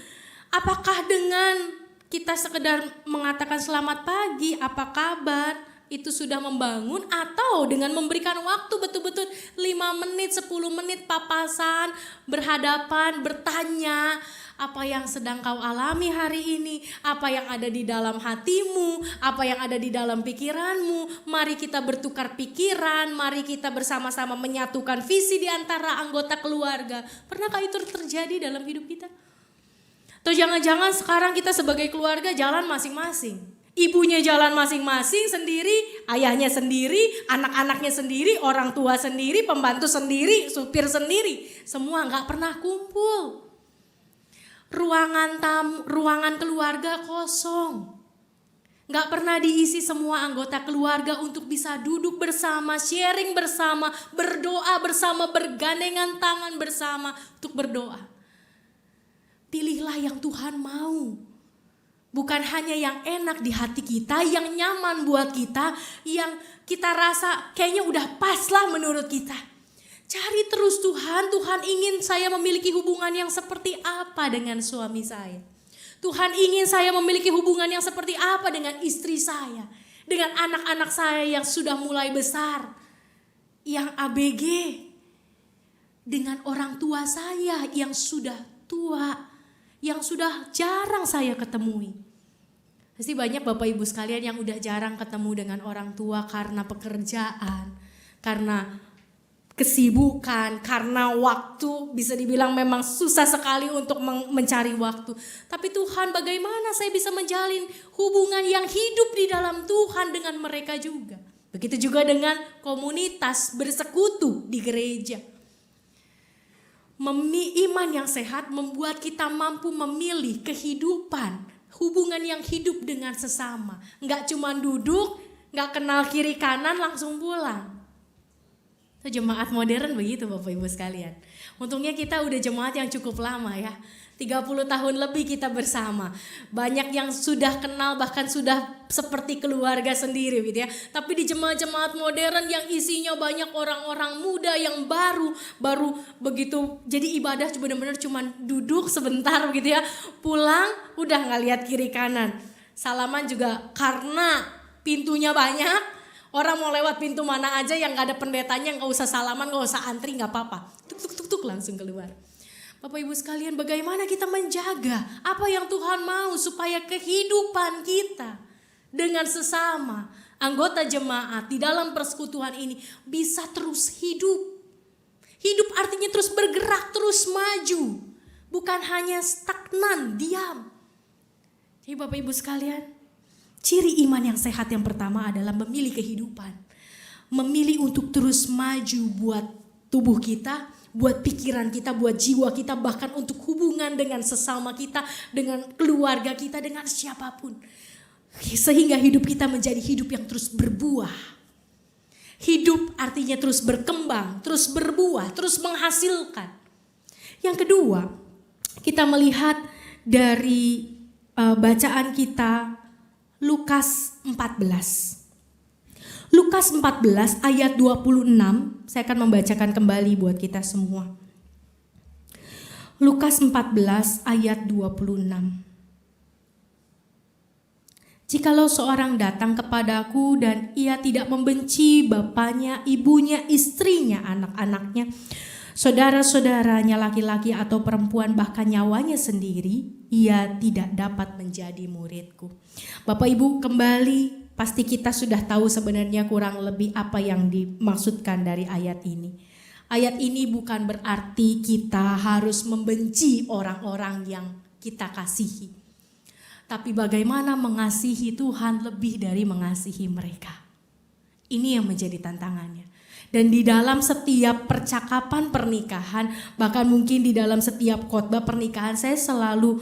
Apakah dengan kita sekedar mengatakan selamat pagi, apa kabar, itu sudah membangun, atau dengan memberikan waktu betul-betul 5 menit, 10 menit papasan, berhadapan, bertanya apa yang sedang kau alami hari ini, apa yang ada di dalam hatimu, apa yang ada di dalam pikiranmu. Mari kita bertukar pikiran, mari kita bersama-sama menyatukan visi di antara anggota keluarga. Pernahkah itu terjadi dalam hidup kita? Atau jangan-jangan sekarang kita sebagai keluarga jalan masing-masing. Ibunya jalan masing-masing sendiri, ayahnya sendiri, anak-anaknya sendiri, orang tua sendiri, pembantu sendiri, supir sendiri. Semua gak pernah kumpul. Ruangan keluarga kosong. Gak pernah diisi semua anggota keluarga untuk bisa duduk bersama, sharing bersama, berdoa bersama, bergandengan tangan bersama untuk berdoa. Pilihlah yang Tuhan mau. Bukan hanya yang enak di hati kita, yang nyaman buat kita, yang kita rasa kayaknya udah pas lah menurut kita. Cari terus Tuhan, Tuhan ingin saya memiliki hubungan yang seperti apa dengan suami saya. Tuhan ingin saya memiliki hubungan yang seperti apa dengan istri saya. Dengan anak-anak saya yang sudah mulai besar, yang ABG. Dengan orang tua saya yang sudah tua, yang sudah jarang saya ketemui. Pasti banyak Bapak Ibu sekalian yang udah jarang ketemu dengan orang tua karena pekerjaan, karena kesibukan, karena waktu, bisa dibilang memang susah sekali untuk mencari waktu. Tapi Tuhan, bagaimana saya bisa menjalin hubungan yang hidup di dalam Tuhan dengan mereka juga. Begitu juga dengan komunitas bersekutu di gereja. Iman yang sehat membuat kita mampu memilih kehidupan, hubungan yang hidup dengan sesama. Enggak cuma duduk, enggak kenal kiri kanan langsung pulang. Itu jemaat modern begitu Bapak Ibu sekalian. Untungnya kita udah jemaat yang cukup lama ya. 30 tahun lebih kita bersama. Banyak yang sudah kenal, bahkan sudah seperti keluarga sendiri gitu ya. Tapi di jemaat-jemaat modern yang isinya banyak orang-orang muda yang baru begitu. Jadi ibadah benar-benar cuma duduk sebentar gitu ya. Pulang udah nggak lihat kiri kanan. Salaman juga karena pintunya banyak. Orang mau lewat pintu mana aja yang nggak ada pendetanya, nggak usah salaman, nggak usah antri, nggak apa-apa. Tuk langsung keluar. Bapak Ibu sekalian, bagaimana kita menjaga apa yang Tuhan mau supaya kehidupan kita dengan sesama anggota jemaat di dalam persekutuan ini bisa terus hidup. Hidup artinya terus bergerak, terus maju. Bukan hanya stagnan, diam. Jadi Bapak Ibu sekalian, ciri iman yang sehat yang pertama adalah memilih kehidupan. memilih untuk terus maju buat tubuh kita, buat pikiran kita, buat jiwa kita, bahkan untuk hubungan dengan sesama kita, dengan keluarga kita, dengan siapapun. Sehingga hidup kita menjadi hidup yang terus berbuah. Hidup artinya terus berkembang, terus berbuah, terus menghasilkan. Yang kedua, kita melihat dari bacaan kita Lukas 14. Lukas 14 ayat 26, saya akan membacakan kembali buat kita semua. Lukas 14 ayat 26. Jikalau seorang datang kepadaku dan ia tidak membenci bapaknya, ibunya, istrinya, anak-anaknya, saudara-saudaranya laki-laki atau perempuan, bahkan nyawanya sendiri, ia tidak dapat menjadi muridku. Bapak Ibu, kembali pasti kita sudah tahu sebenarnya kurang lebih apa yang dimaksudkan dari ayat ini. Ayat ini bukan berarti kita harus membenci orang-orang yang kita kasihi. Tapi bagaimana mengasihi Tuhan lebih dari mengasihi mereka. Ini yang menjadi tantangannya. Dan di dalam setiap percakapan pernikahan, bahkan mungkin di dalam setiap khotbah pernikahan, saya selalu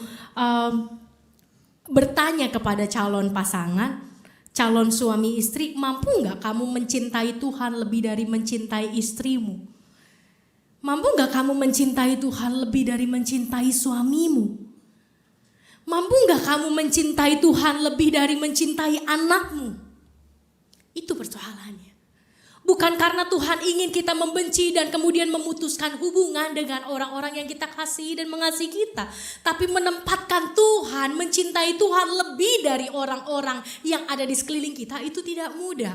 bertanya kepada calon pasangan, calon suami istri, mampu gak kamu mencintai Tuhan lebih dari mencintai istrimu? Mampu gak kamu mencintai Tuhan lebih dari mencintai suamimu? Mampu gak kamu mencintai Tuhan lebih dari mencintai anakmu? Itu persoalannya. Bukan karena Tuhan ingin kita membenci dan kemudian memutuskan hubungan dengan orang-orang yang kita kasihi dan mengasihi kita. Tapi menempatkan Tuhan, mencintai Tuhan lebih dari orang-orang yang ada di sekeliling kita, itu tidak mudah.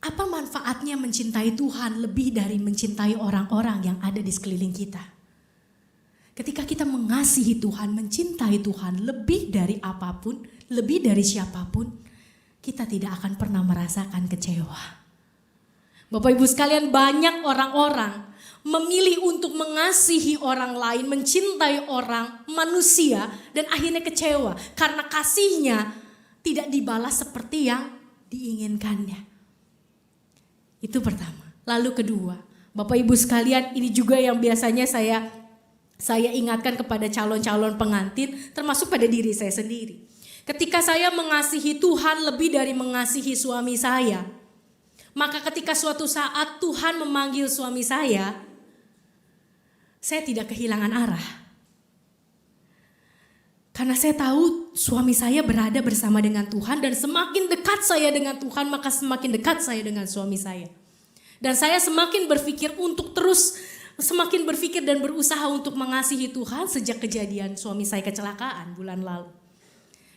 Apa manfaatnya mencintai Tuhan lebih dari mencintai orang-orang yang ada di sekeliling kita? Ketika kita mengasihi Tuhan, mencintai Tuhan lebih dari apapun, lebih dari siapapun, kita tidak akan pernah merasakan kecewa. Bapak Ibu sekalian, banyak orang-orang memilih untuk mengasihi orang lain, mencintai orang, manusia, dan akhirnya kecewa karena kasihnya tidak dibalas seperti yang diinginkannya. Itu pertama. Lalu kedua, Bapak Ibu sekalian, ini juga yang biasanya saya ingatkan kepada calon-calon pengantin, termasuk pada diri saya sendiri. Ketika saya mengasihi Tuhan lebih dari mengasihi suami saya, maka ketika suatu saat Tuhan memanggil suami saya tidak kehilangan arah. Karena saya tahu suami saya berada bersama dengan Tuhan, dan semakin dekat saya dengan Tuhan, maka semakin dekat saya dengan suami saya. Dan saya semakin berpikir dan berusaha untuk mengasihi Tuhan sejak kejadian suami saya kecelakaan bulan lalu.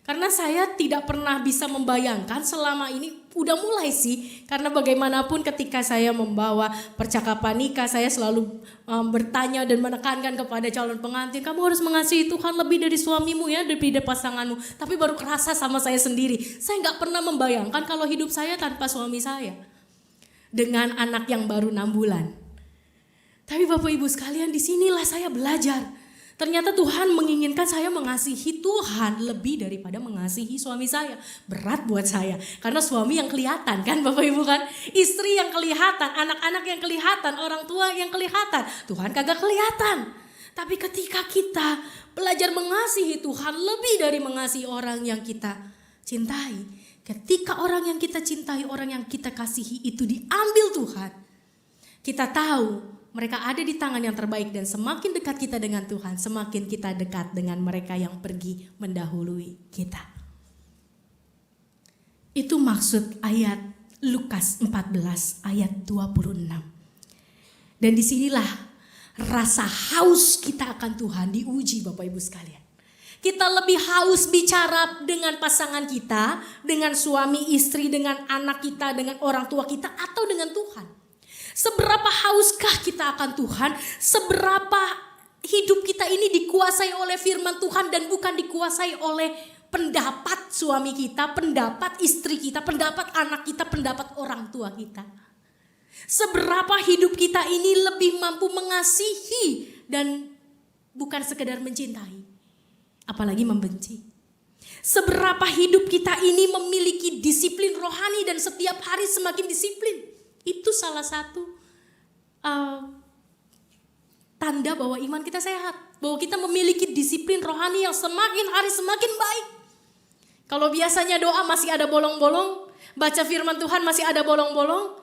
Karena saya tidak pernah bisa membayangkan selama ini, udah mulai sih, karena bagaimanapun ketika saya membawa percakapan nikah, saya selalu bertanya dan menekankan kepada calon pengantin, kamu harus mengasihi Tuhan lebih dari suamimu ya, daripada pasanganmu. Tapi baru kerasa sama saya sendiri, saya gak pernah membayangkan kalau hidup saya tanpa suami saya, dengan anak yang baru 6 bulan. Tapi Bapak Ibu sekalian, disinilah saya belajar. Ternyata Tuhan menginginkan saya mengasihi Tuhan lebih daripada mengasihi suami saya. Berat buat saya, karena suami yang kelihatan kan Bapak Ibu kan. Istri yang kelihatan, anak-anak yang kelihatan, orang tua yang kelihatan. Tuhan kagak kelihatan. Tapi ketika kita belajar mengasihi Tuhan lebih dari mengasihi orang yang kita cintai. Ketika orang yang kita cintai, orang yang kita kasihi itu diambil Tuhan, kita tahu mereka ada di tangan yang terbaik, dan semakin dekat kita dengan Tuhan, semakin kita dekat dengan mereka yang pergi mendahului kita. Itu maksud ayat Lukas 14 ayat 26. Dan disinilah rasa haus kita akan Tuhan diuji Bapak Ibu sekalian. Kita lebih haus bicara dengan pasangan kita, dengan suami istri, dengan anak kita, dengan orang tua kita, atau dengan Tuhan. Seberapa hauskah kita akan Tuhan? Seberapa hidup kita ini dikuasai oleh firman Tuhan dan bukan dikuasai oleh pendapat suami kita, pendapat istri kita, pendapat anak kita, pendapat orang tua kita. Seberapa hidup kita ini lebih mampu mengasihi dan bukan sekedar mencintai, apalagi membenci. Seberapa hidup kita ini memiliki disiplin rohani dan setiap hari semakin disiplin. Itu salah satu tanda bahwa iman kita sehat. Bahwa kita memiliki disiplin rohani yang semakin hari semakin baik. Kalau biasanya doa masih ada bolong-bolong, baca firman Tuhan masih ada bolong-bolong.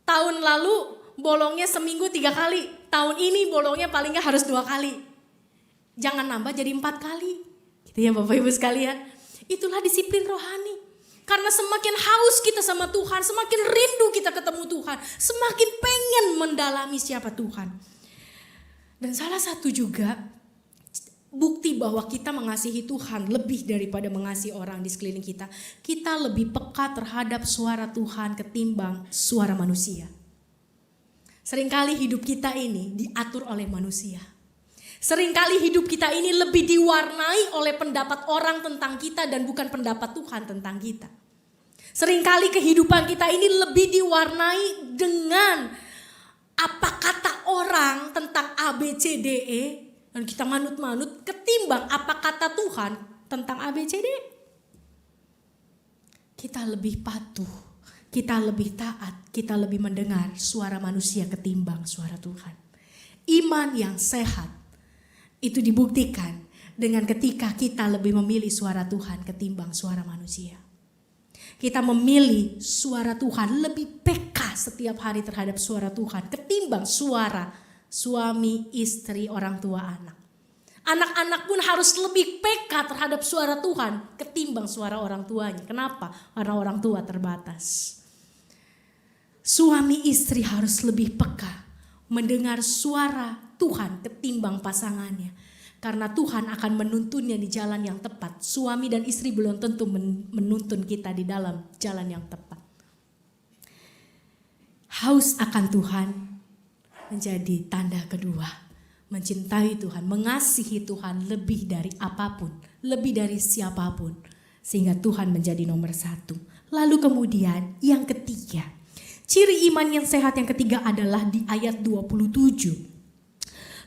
Tahun lalu bolongnya seminggu 3 kali. Tahun ini bolongnya paling nggak harus 2 kali. Jangan nambah jadi 4 kali. Gitu ya Bapak Ibu sekalian. Itulah disiplin rohani. Karena semakin haus kita sama Tuhan, semakin rindu kita ketemu Tuhan, semakin pengen mendalami siapa Tuhan. Dan salah satu juga bukti bahwa kita mengasihi Tuhan lebih daripada mengasihi orang di sekeliling kita. Kita lebih peka terhadap suara Tuhan ketimbang suara manusia. Seringkali hidup kita ini diatur oleh manusia. Seringkali hidup kita ini lebih diwarnai oleh pendapat orang tentang kita dan bukan pendapat Tuhan tentang kita. Seringkali kehidupan kita ini lebih diwarnai dengan apa kata orang tentang A, B, C, D, E. Dan kita manut-manut ketimbang apa kata Tuhan tentang A, B, C, D. Kita lebih patuh, kita lebih taat, kita lebih mendengar suara manusia ketimbang suara Tuhan. Iman yang sehat itu dibuktikan dengan ketika kita lebih memilih suara Tuhan ketimbang suara manusia. Kita memilih suara Tuhan lebih peka setiap hari terhadap suara Tuhan ketimbang suara suami, istri, orang tua, anak. Anak-anak pun harus lebih peka terhadap suara Tuhan ketimbang suara orang tuanya. Kenapa? Karena orang tua terbatas. Suami istri harus lebih peka mendengar suara Tuhan ketimbang pasangannya. Karena Tuhan akan menuntunnya di jalan yang tepat. Suami dan istri belum tentu menuntun kita di dalam jalan yang tepat. Haus akan Tuhan menjadi tanda kedua. Mencintai Tuhan, mengasihi Tuhan lebih dari apapun, lebih dari siapapun. Sehingga Tuhan menjadi nomor 1. Lalu kemudian yang ketiga. Ciri iman yang sehat yang ketiga adalah di ayat 27.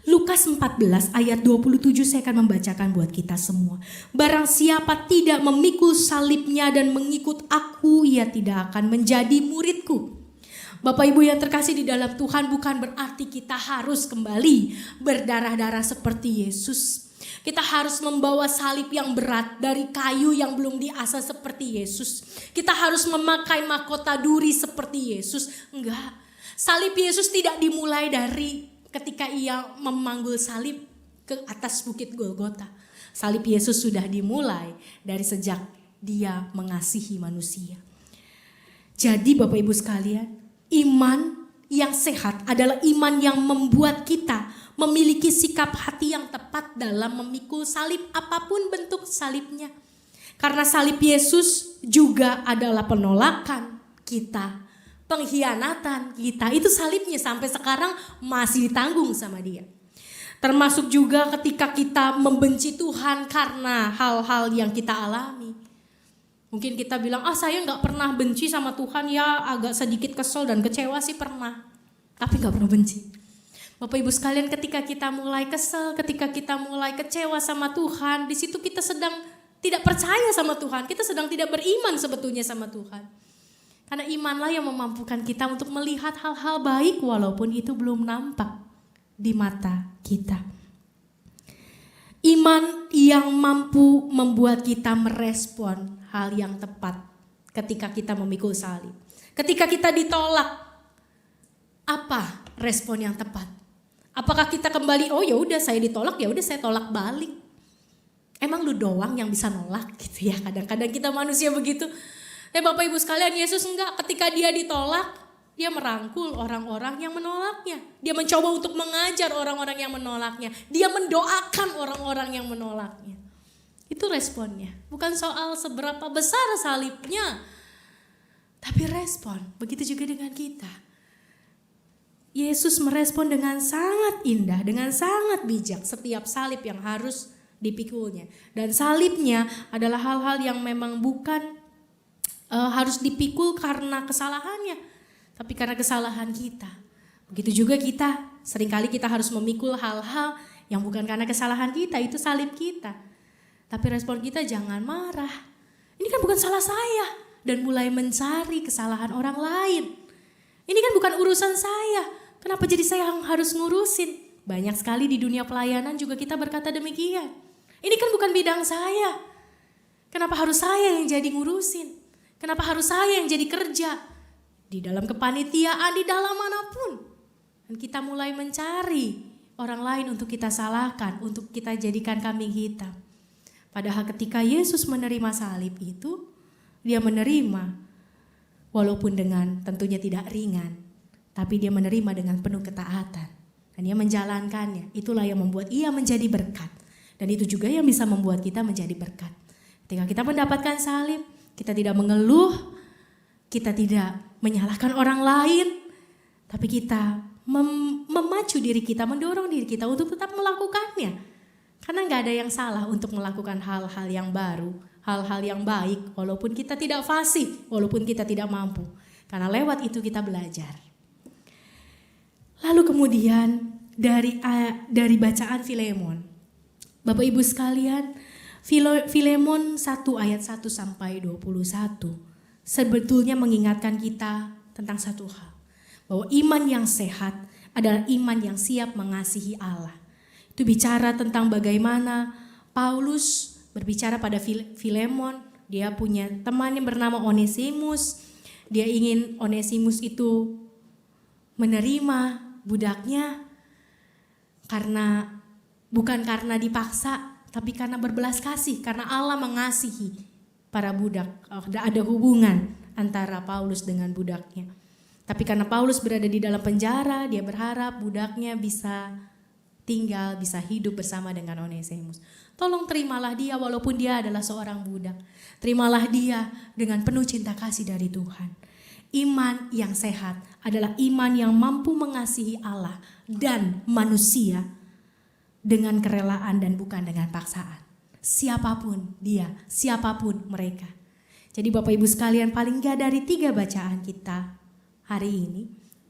Lukas 14 ayat 27 saya akan membacakan buat kita semua. Barang siapa tidak memikul salibnya dan mengikut aku, ia tidak akan menjadi muridku. Bapak Ibu yang terkasih di dalam Tuhan, bukan berarti kita harus kembali berdarah-darah seperti Yesus. Kita harus membawa salib yang berat dari kayu yang belum diasah seperti Yesus. Kita harus memakai mahkota duri seperti Yesus. Enggak. Salib Yesus tidak dimulai dari ketika ia memanggul salib ke atas bukit Golgota. Salib Yesus sudah dimulai dari sejak dia mengasihi manusia. Jadi Bapak Ibu sekalian, iman yang sehat adalah iman yang membuat kita memiliki sikap hati yang tepat dalam memikul salib apapun bentuk salibnya. Karena salib Yesus juga adalah penolakan kita, pengkhianatan kita, itu salibnya sampai sekarang masih ditanggung sama dia. Termasuk juga ketika kita membenci Tuhan karena hal-hal yang kita alami. Mungkin kita bilang, saya gak pernah benci sama Tuhan, ya agak sedikit kesel dan kecewa sih pernah. Tapi gak pernah benci. Bapak Ibu sekalian, ketika kita mulai kesel, ketika kita mulai kecewa sama Tuhan, di situ kita sedang tidak percaya sama Tuhan, kita sedang tidak beriman sebetulnya sama Tuhan. Karena imanlah yang memampukan kita untuk melihat hal-hal baik walaupun itu belum nampak di mata kita. Iman yang mampu membuat kita merespon hal yang tepat ketika kita memikul salib. Ketika kita ditolak, apa respon yang tepat? Apakah kita kembali, oh ya udah saya ditolak, ya udah saya tolak balik. Emang lu doang yang bisa nolak gitu ya. Kadang-kadang kita manusia begitu. Bapak Ibu sekalian, Yesus enggak, ketika dia ditolak, dia merangkul orang-orang yang menolaknya. Dia mencoba untuk mengajar orang-orang yang menolaknya. Dia mendoakan orang-orang yang menolaknya. Itu responnya. Bukan soal seberapa besar salibnya, tapi respon. Begitu juga dengan kita. Yesus merespon dengan sangat indah, dengan sangat bijak setiap salib yang harus dipikulnya. Dan salibnya adalah hal-hal yang memang bukan harus dipikul karena kesalahannya, tapi karena kesalahan kita. Begitu juga kita, seringkali kita harus memikul hal-hal yang bukan karena kesalahan kita, itu salib kita. Tapi respon kita jangan marah. Ini kan bukan salah saya. Dan mulai mencari kesalahan orang lain. Ini kan bukan urusan saya. Kenapa jadi saya yang harus ngurusin? Banyak sekali di dunia pelayanan juga kita berkata demikian. Ini kan bukan bidang saya. Kenapa harus saya yang jadi ngurusin? Kenapa harus saya yang jadi kerja? Di dalam kepanitiaan, di dalam manapun. Dan kita mulai mencari orang lain untuk kita salahkan, untuk kita jadikan kambing hitam. Padahal ketika Yesus menerima salib itu, dia menerima walaupun dengan tentunya tidak ringan, tapi dia menerima dengan penuh ketaatan. Dan dia menjalankannya, itulah yang membuat ia menjadi berkat. Dan itu juga yang bisa membuat kita menjadi berkat. Ketika kita mendapatkan salib, kita tidak mengeluh, kita tidak menyalahkan orang lain, tapi kita memacu diri kita, mendorong diri kita untuk tetap melakukannya. Karena gak ada yang salah untuk melakukan hal-hal yang baru, hal-hal yang baik, walaupun kita tidak fasih, walaupun kita tidak mampu. Karena lewat itu kita belajar. Lalu kemudian dari bacaan Filemon, Bapak Ibu sekalian, Filemon 1 ayat 1 sampai 21 sebetulnya mengingatkan kita tentang satu hal. Bahwa iman yang sehat adalah iman yang siap mengasihi Allah. Itu bicara tentang bagaimana Paulus berbicara pada Filemon. Dia punya teman yang bernama Onesimus. Dia ingin Onesimus itu menerima budaknya bukan karena dipaksa, tapi karena berbelas kasih, karena Allah mengasihi para budak. Ada hubungan antara Paulus dengan budaknya. Tapi karena Paulus berada di dalam penjara, dia berharap budaknya bisa tinggal, bisa hidup bersama dengan Onesimus. Tolong terimalah dia walaupun dia adalah seorang budak. Terimalah dia dengan penuh cinta kasih dari Tuhan. Iman yang sehat adalah iman yang mampu mengasihi Allah dan manusia dengan kerelaan dan bukan dengan paksaan. Siapapun dia, siapapun mereka. Jadi Bapak Ibu sekalian, paling gak dari 3 bacaan kita hari ini,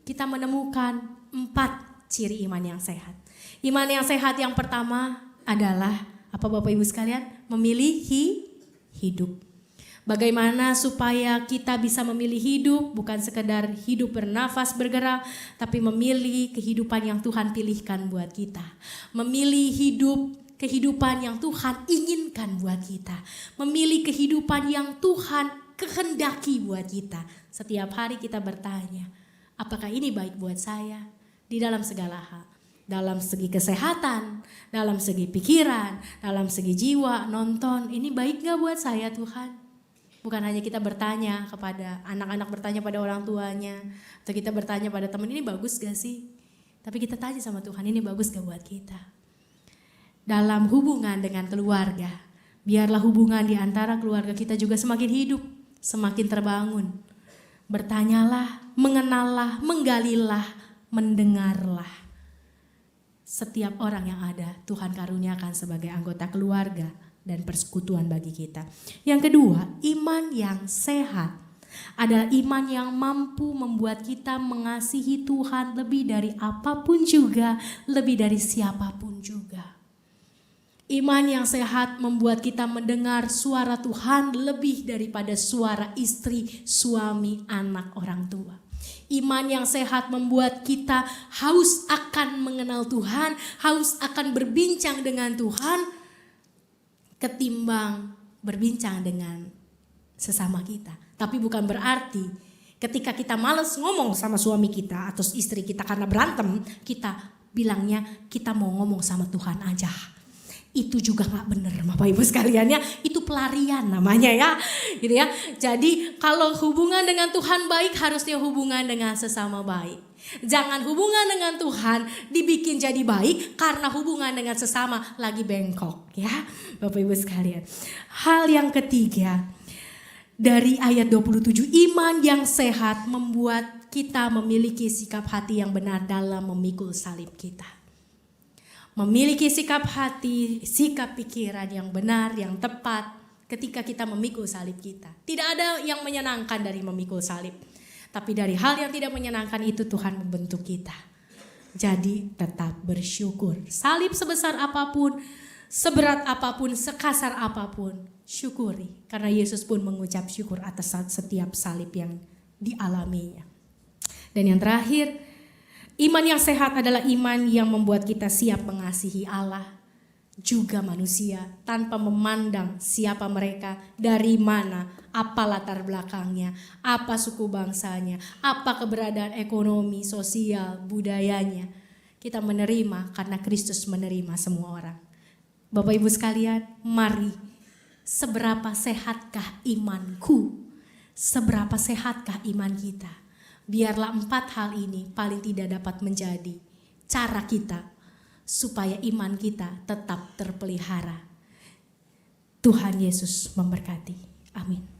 kita menemukan 4 ciri iman yang sehat. Iman yang sehat yang pertama adalah, apa Bapak Ibu sekalian? Memilih hidup. Bagaimana supaya kita bisa memilih hidup, bukan sekedar hidup bernafas bergerak, tapi memilih kehidupan yang Tuhan pilihkan buat kita. Memilih kehidupan yang Tuhan inginkan buat kita. Memilih kehidupan yang Tuhan kehendaki buat kita. Setiap hari kita bertanya, apakah ini baik buat saya? Di dalam segala hal. Dalam segi kesehatan, dalam segi pikiran, dalam segi jiwa, nonton, ini baik gak buat saya Tuhan? Bukan hanya kita bertanya kepada anak-anak, bertanya pada orang tuanya, atau kita bertanya pada teman, ini bagus gak sih? Tapi kita tanya sama Tuhan, ini bagus gak buat kita? Dalam hubungan dengan keluarga, biarlah hubungan di antara keluarga kita juga semakin hidup, semakin terbangun. Bertanyalah, mengenallah, menggalilah, mendengarlah. Setiap orang yang ada, Tuhan karuniakan sebagai anggota keluarga dan persekutuan bagi kita. Yang kedua, iman yang sehat adalah iman yang mampu membuat kita mengasihi Tuhan lebih dari apapun juga, lebih dari siapapun juga. Iman yang sehat membuat kita mendengar suara Tuhan lebih daripada suara istri, suami, anak, orang tua. Iman yang sehat membuat kita haus akan mengenal Tuhan, haus akan berbincang dengan Tuhan, ketimbang berbincang dengan sesama kita. Tapi bukan berarti ketika kita malas ngomong sama suami kita atau istri kita karena berantem, kita bilangnya kita mau ngomong sama Tuhan aja. Itu juga gak benar Bapak Ibu sekalian ya, itu pelarian namanya ya, gitu ya. Jadi kalau hubungan dengan Tuhan baik, harusnya hubungan dengan sesama baik. Jangan hubungan dengan Tuhan dibikin jadi baik karena hubungan dengan sesama lagi bengkok ya Bapak Ibu sekalian. Hal yang ketiga dari ayat 27, iman yang sehat membuat kita memiliki sikap hati yang benar dalam memikul salib kita. Memiliki sikap hati, sikap pikiran yang benar, yang tepat ketika kita memikul salib kita. Tidak ada yang menyenangkan dari memikul salib. Tapi dari hal yang tidak menyenangkan itu Tuhan membentuk kita. Jadi tetap bersyukur. Salib sebesar apapun, seberat apapun, sekasar apapun, syukuri. Karena Yesus pun mengucap syukur atas setiap salib yang dialaminya. Dan yang terakhir, iman yang sehat adalah iman yang membuat kita siap mengasihi Allah juga manusia tanpa memandang siapa mereka, dari mana, apa latar belakangnya, apa suku bangsanya, apa keberadaan ekonomi, sosial, budayanya. Kita menerima karena Kristus menerima semua orang. Bapak Ibu sekalian, mari, seberapa sehatkah imanku? Seberapa sehatkah iman kita? Biarlah 4 hal ini paling tidak dapat menjadi cara kita supaya iman kita tetap terpelihara. Tuhan Yesus memberkati. Amin.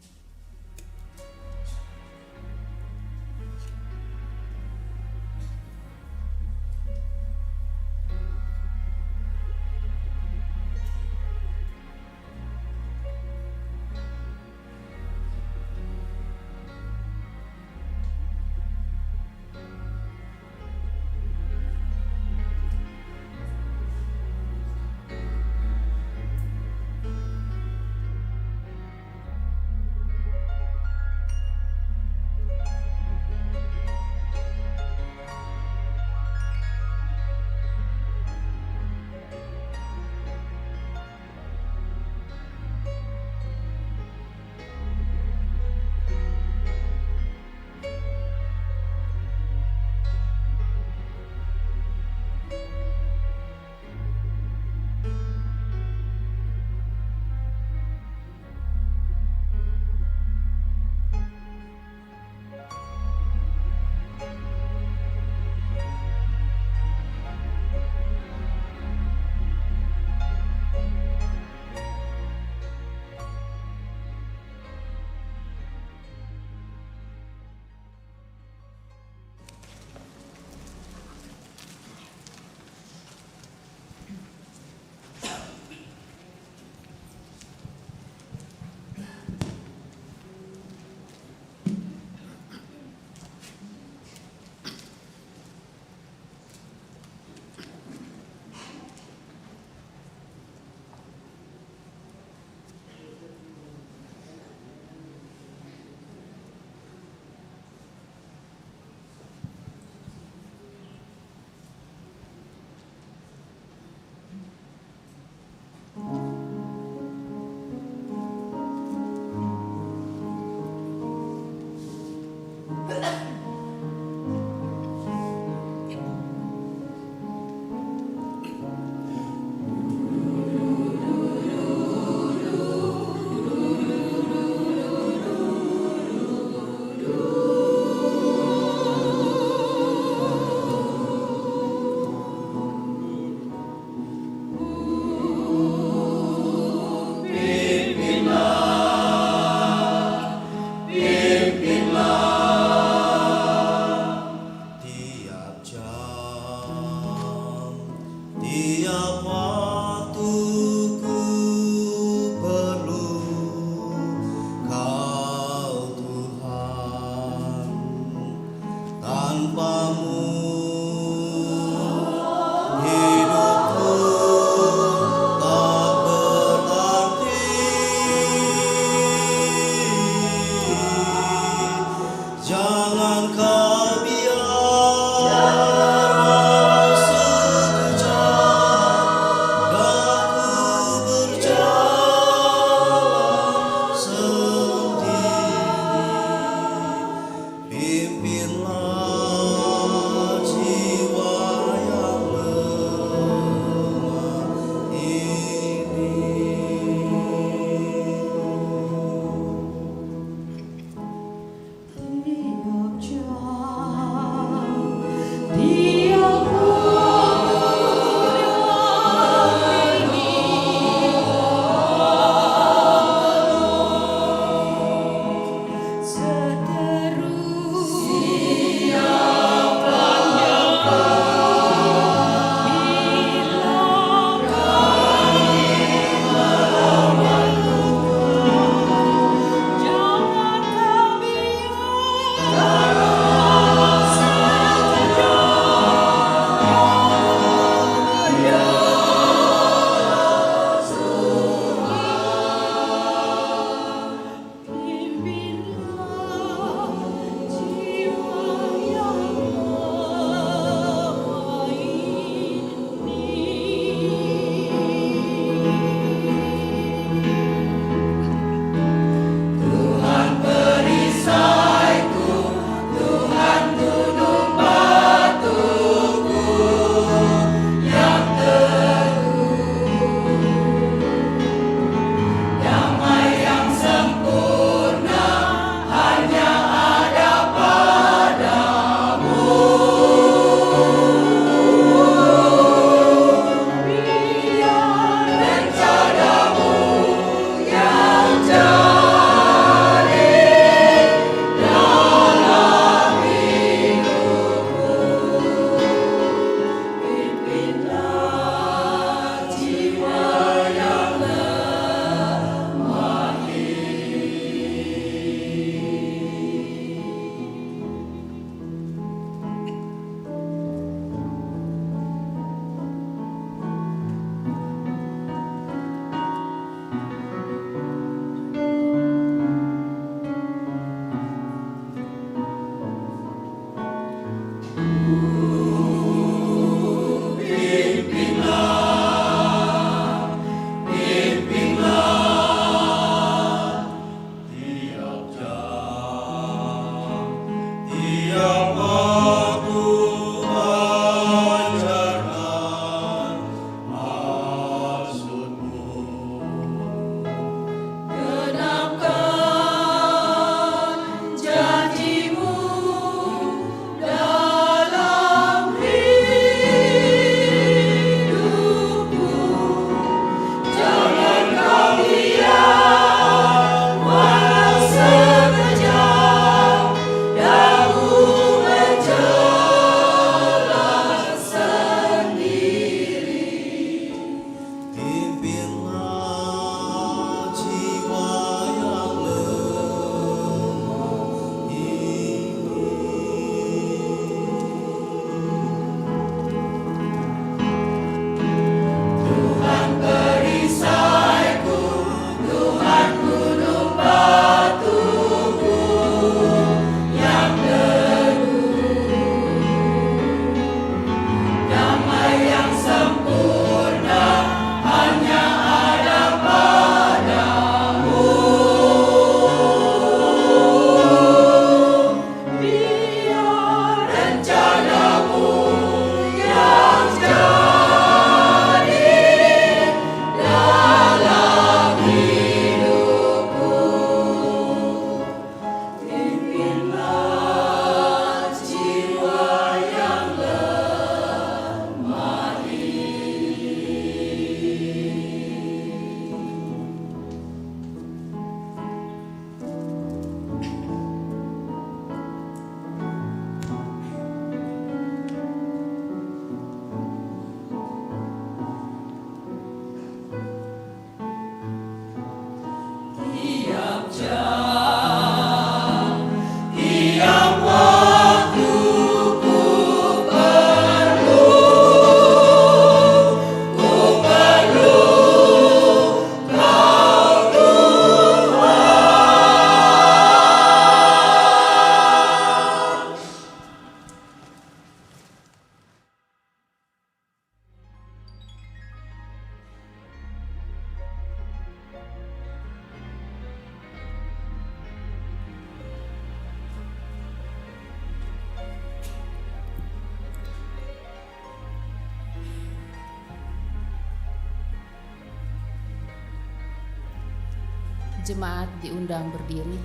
Jemaat diundang berdiri.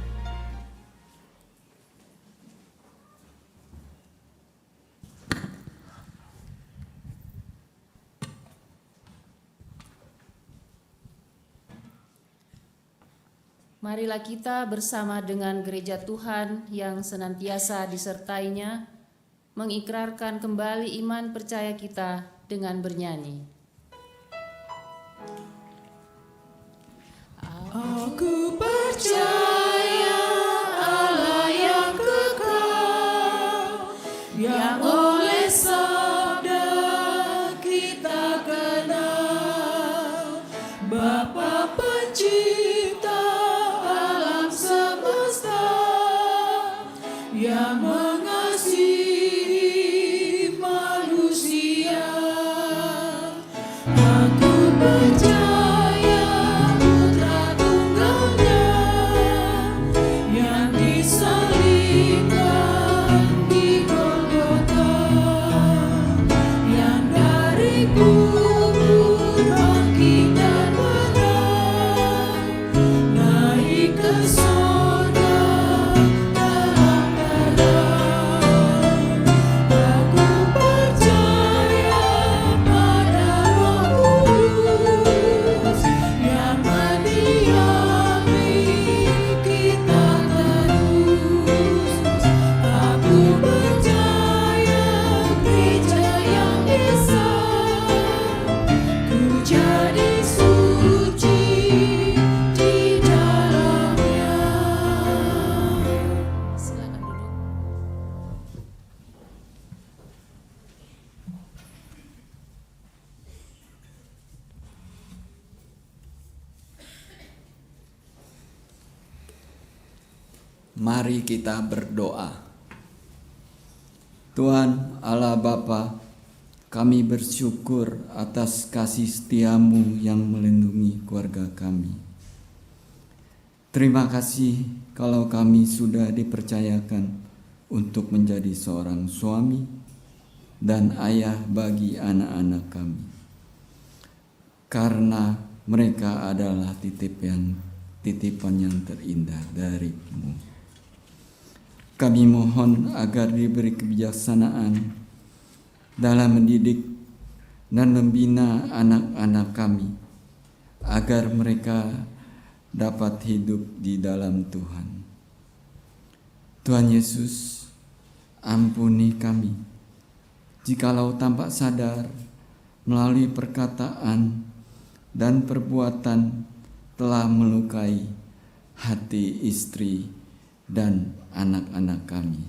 Marilah kita bersama dengan gereja Tuhan yang senantiasa disertainya mengikrarkan kembali iman percaya kita dengan bernyanyi. Aku percaya Allah yang kekal, yang oleh sabda kita kenal, Bapa pencipta alam semesta, yang mengasihi manusia. Aku percaya yang disalibkan di Golgota, yang dari kubur bangkit dan menang, naik ke surga dalam darah. Aku percaya pada Roh Kudus yang mendiami kita terus. Aku percaya gereja yang besar, ku jadi suci di dalamnya. Silakan duduk. Mari kita berdoa. Tuhan Allah Bapa, kami bersyukur atas kasih setia-Mu yang melindungi keluarga kami. Terima kasih kalau kami sudah dipercayakan untuk menjadi seorang suami dan ayah bagi anak-anak kami. Karena mereka adalah titipan yang terindah dari-Mu. Kami mohon agar diberi kebijaksanaan dalam mendidik dan membina anak-anak kami, agar mereka dapat hidup di dalam Tuhan. Tuhan Yesus, ampuni kami, jikalau tanpa sadar melalui perkataan dan perbuatan telah melukai hati istri dan anak-anak kami.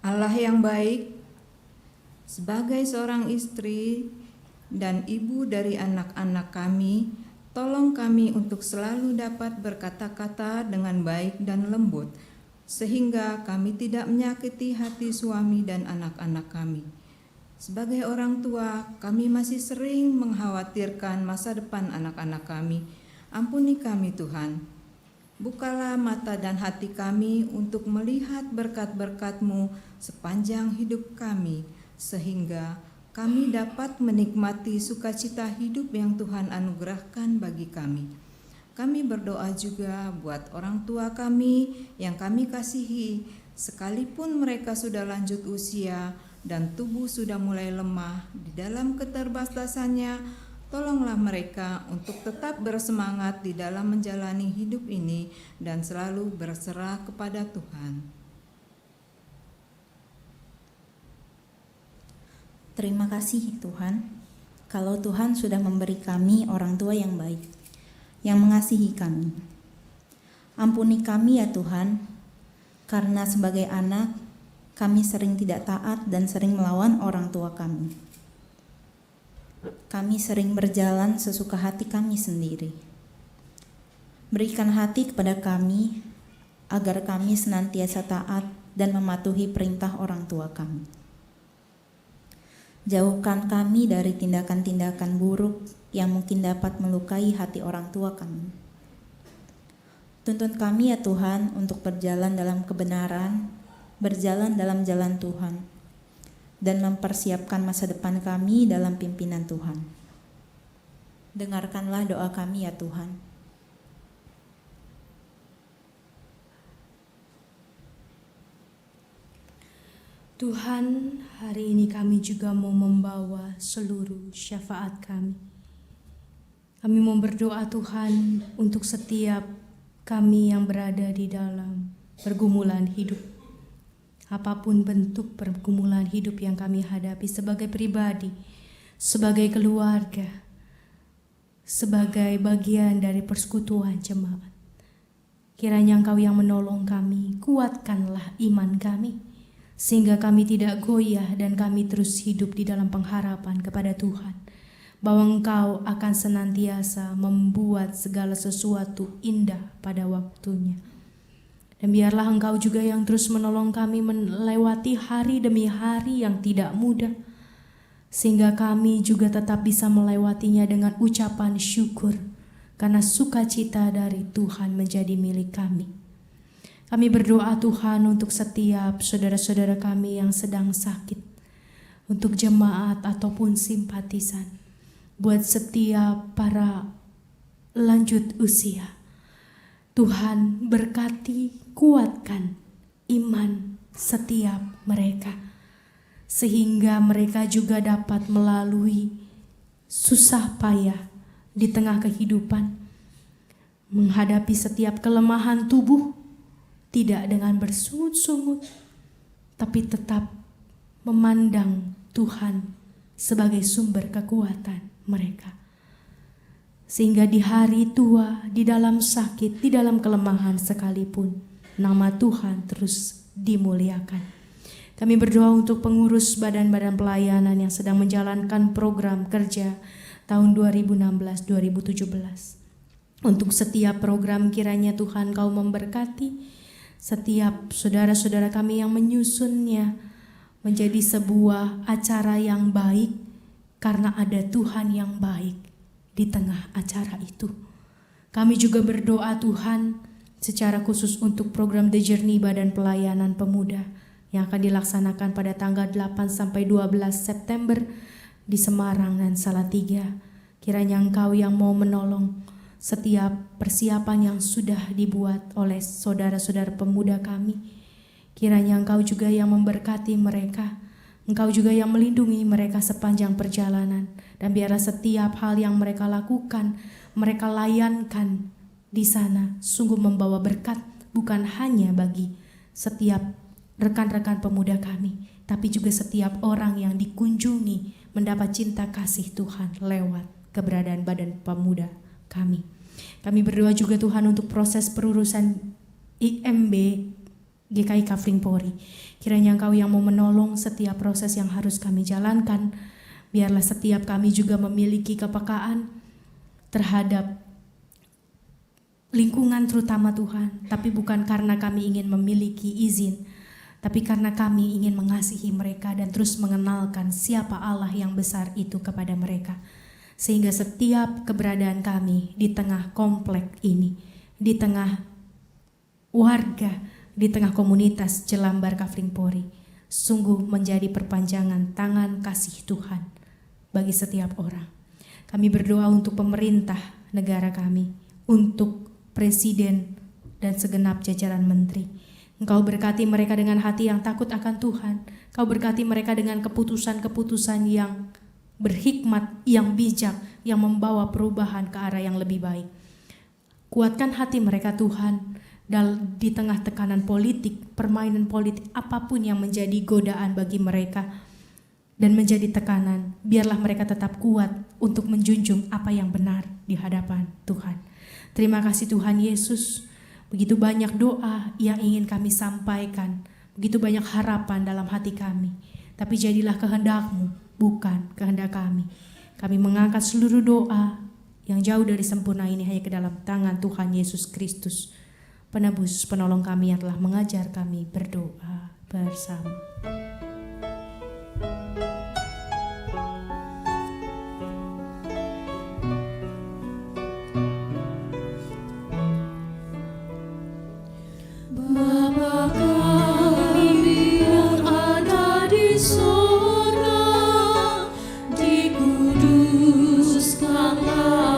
Allah yang baik, sebagai seorang istri dan ibu dari anak-anak kami, tolong kami untuk selalu dapat berkata-kata dengan baik dan lembut, sehingga kami tidak menyakiti hati suami dan anak-anak kami. Sebagai orang tua, kami masih sering mengkhawatirkan masa depan anak-anak kami. Ampuni kami Tuhan. Bukalah mata dan hati kami untuk melihat berkat-berkat-Mu sepanjang hidup kami, sehingga kami dapat menikmati sukacita hidup yang Tuhan anugerahkan bagi kami. Kami berdoa juga buat orang tua kami yang kami kasihi, sekalipun mereka sudah lanjut usia dan tubuh sudah mulai lemah di dalam keterbatasannya. Tolonglah mereka untuk tetap bersemangat di dalam menjalani hidup ini dan selalu berserah kepada Tuhan. Terima kasih Tuhan, kalau Tuhan sudah memberi kami orang tua yang baik, yang mengasihi kami. Ampuni kami ya Tuhan, karena sebagai anak, kami sering tidak taat dan sering melawan orang tua kami. Kami sering berjalan sesuka hati kami sendiri. Berikan hati kepada kami, agar kami senantiasa taat dan mematuhi perintah orang tua kami. Jauhkan kami dari tindakan-tindakan buruk yang mungkin dapat melukai hati orang tua kami. Tuntun kami ya Tuhan untuk berjalan dalam kebenaran, berjalan dalam jalan Tuhan, dan mempersiapkan masa depan kami dalam pimpinan Tuhan. Dengarkanlah doa kami ya Tuhan. Tuhan, hari ini kami juga mau membawa seluruh syafaat kami. Kami mau berdoa Tuhan untuk setiap kami yang berada di dalam pergumulan hidup. Apapun bentuk pergumulan hidup yang kami hadapi sebagai pribadi, sebagai keluarga, sebagai bagian dari persekutuan jemaat. Kiranya Engkau yang menolong kami, kuatkanlah iman kami, sehingga kami tidak goyah dan kami terus hidup di dalam pengharapan kepada Tuhan, bahwa Engkau akan senantiasa membuat segala sesuatu indah pada waktunya. Dan biarlah Engkau juga yang terus menolong kami melewati hari demi hari yang tidak mudah, sehingga kami juga tetap bisa melewatinya dengan ucapan syukur, karena sukacita dari Tuhan menjadi milik kami. Kami berdoa Tuhan untuk setiap saudara-saudara kami yang sedang sakit, untuk jemaat ataupun simpatisan, buat setiap para lanjut usia. Tuhan berkati, kuatkan iman setiap mereka, sehingga mereka juga dapat melalui susah payah di tengah kehidupan, menghadapi setiap kelemahan tubuh, tidak dengan bersungut-sungut, tapi tetap memandang Tuhan sebagai sumber kekuatan mereka. Sehingga di hari tua, di dalam sakit, di dalam kelemahan sekalipun, nama Tuhan terus dimuliakan. Kami berdoa untuk pengurus badan-badan pelayanan yang sedang menjalankan program kerja tahun 2016-2017. Untuk setiap program kiranya Tuhan Kau memberkati setiap saudara-saudara kami yang menyusunnya menjadi sebuah acara yang baik, karena ada Tuhan yang baik di tengah acara itu. Kami juga berdoa Tuhan secara khusus untuk program The Journey Badan Pelayanan Pemuda yang akan dilaksanakan pada tanggal 8 sampai 12 September di Semarang dan Salatiga. Kiranya Engkau yang mau menolong setiap persiapan yang sudah dibuat oleh saudara-saudara pemuda kami. Kiranya Engkau juga yang memberkati mereka, Engkau juga yang melindungi mereka sepanjang perjalanan. Dan biarlah setiap hal yang mereka lakukan, mereka layankan di sana, sungguh membawa berkat bukan hanya bagi setiap rekan-rekan pemuda kami, tapi juga setiap orang yang dikunjungi mendapat cinta kasih Tuhan lewat keberadaan badan pemuda kami. Kami berdoa juga Tuhan untuk proses perurusan IMB GKI Kafling Polri. Kiranya Engkau yang mau menolong setiap proses yang harus kami jalankan. Biarlah setiap kami juga memiliki kepekaan terhadap lingkungan terutama Tuhan, tapi bukan karena kami ingin memiliki izin, tapi karena kami ingin mengasihi mereka dan terus mengenalkan siapa Allah yang besar itu kepada mereka. Sehingga setiap keberadaan kami di tengah komplek ini, di tengah warga, di tengah komunitas Jelambar Kafling Polri, sungguh menjadi perpanjangan tangan kasih Tuhan bagi setiap orang. Kami berdoa untuk pemerintah negara kami, untuk presiden dan segenap jajaran menteri. Engkau berkati mereka dengan hati yang takut akan Tuhan. Engkau berkati mereka dengan keputusan-keputusan yang berhikmat, yang bijak, yang membawa perubahan ke arah yang lebih baik. Kuatkan hati mereka Tuhan, di tengah tekanan politik, permainan politik, apapun yang menjadi godaan bagi mereka dan menjadi tekanan, biarlah mereka tetap kuat untuk menjunjung apa yang benar di hadapan Tuhan. Terima kasih Tuhan Yesus, begitu banyak doa yang ingin kami sampaikan, begitu banyak harapan dalam hati kami, tapi jadilah kehendak-Mu, bukan kehendak kami. Kami mengangkat seluruh doa yang jauh dari sempurna ini hanya ke dalam tangan Tuhan Yesus Kristus, penebus penolong kami yang telah mengajar kami berdoa bersama. Bapa kami yang ada di sorga, dikuduskanlah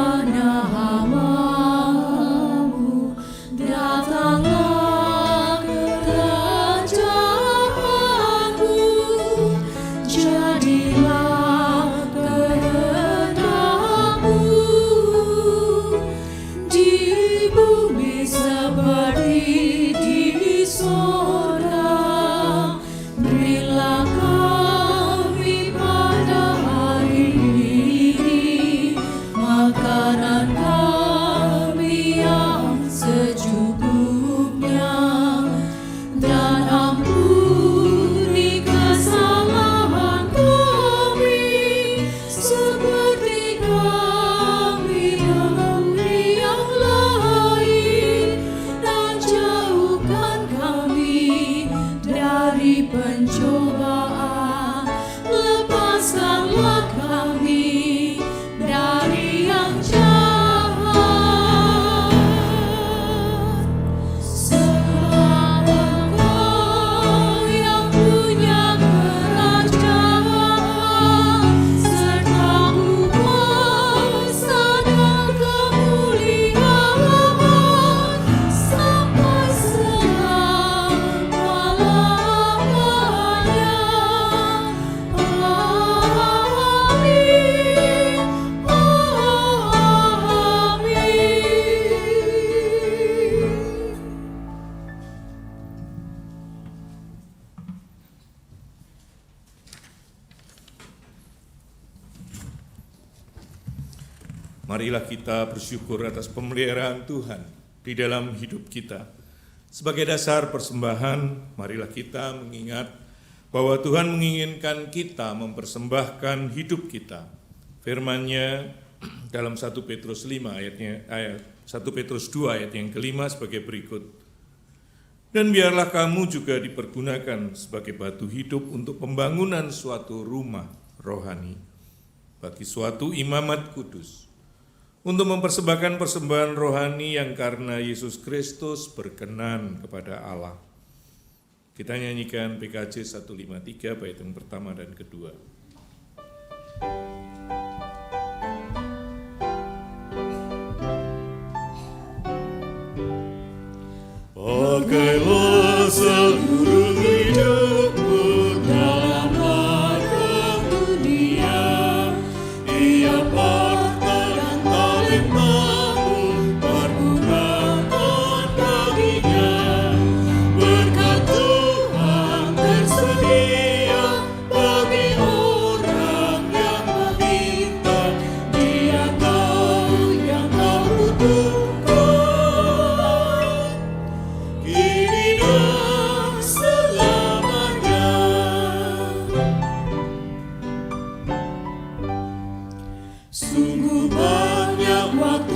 makanan kami yang secukupnya, dan ampuni kesalahan kami seperti kami mengampuni yang lain, dan jauhkan kami dari pencobaan, lepaskanlah kami dari yang jahat. Sebab Engkau yang punya kerajaan, serta kuasa dan kemuliaan sampai selama-lamanya. Marilah kita bersyukur atas pemeliharaan Tuhan di dalam hidup kita. Sebagai dasar persembahan, marilah kita mengingat bahwa Tuhan menginginkan kita mempersembahkan hidup kita. Firman-Nya dalam 1 Petrus 5 ayat 1 Petrus 2 ayat yang kelima sebagai berikut. Dan biarlah kamu juga dipergunakan sebagai batu hidup untuk pembangunan suatu rumah rohani bagi suatu imamat kudus, untuk mempersembahkan persembahan rohani yang karena Yesus Kristus berkenan kepada Allah. Kita nyanyikan PKJ 153 bait yang pertama dan kedua. Pakailah seluruh hidupmu dalam ladang dunia, ia parta dan talentamu pergunakan baginya. Berkat Tuhan tersedia bagi orang yang meminta, Dia tahu yang kau butuhkan, kini dan selamanya. Sungguh banyak waktu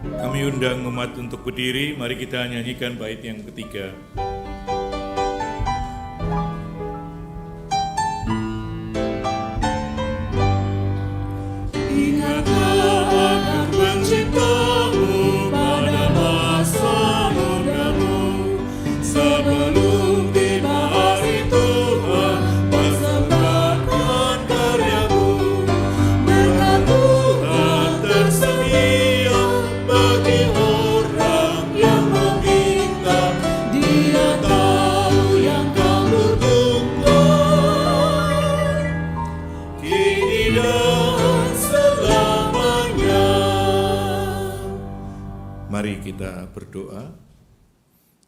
Kami undang umat untuk berdiri, mari kita nyanyikan bait yang ketiga. Ingatlah akan penciptamu pada masa mudamu, sebelum tiba hari Tuhan persembahkan karyamu. Berkat Tuhan tersedia bagi orang yang meminta, Dia tahu yang kau butuhkan, kini dan selamanya. Mari kita berdoa.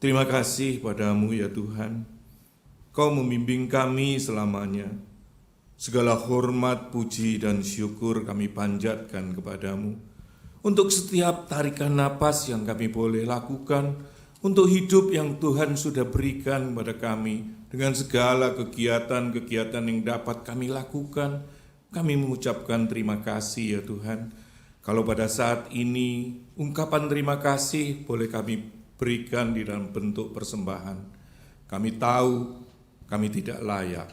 Terima kasih padamu ya Tuhan, Kau membimbing kami selamanya. Segala hormat, puji, dan syukur kami panjatkan kepadamu untuk setiap tarikan napas yang kami boleh lakukan, untuk hidup yang Tuhan sudah berikan kepada kami, dengan segala kegiatan-kegiatan yang dapat kami lakukan. Kami mengucapkan terima kasih ya Tuhan. Kalau pada saat ini ungkapan terima kasih boleh kami berikan di dalam bentuk persembahan. Kami tahu kami tidak layak,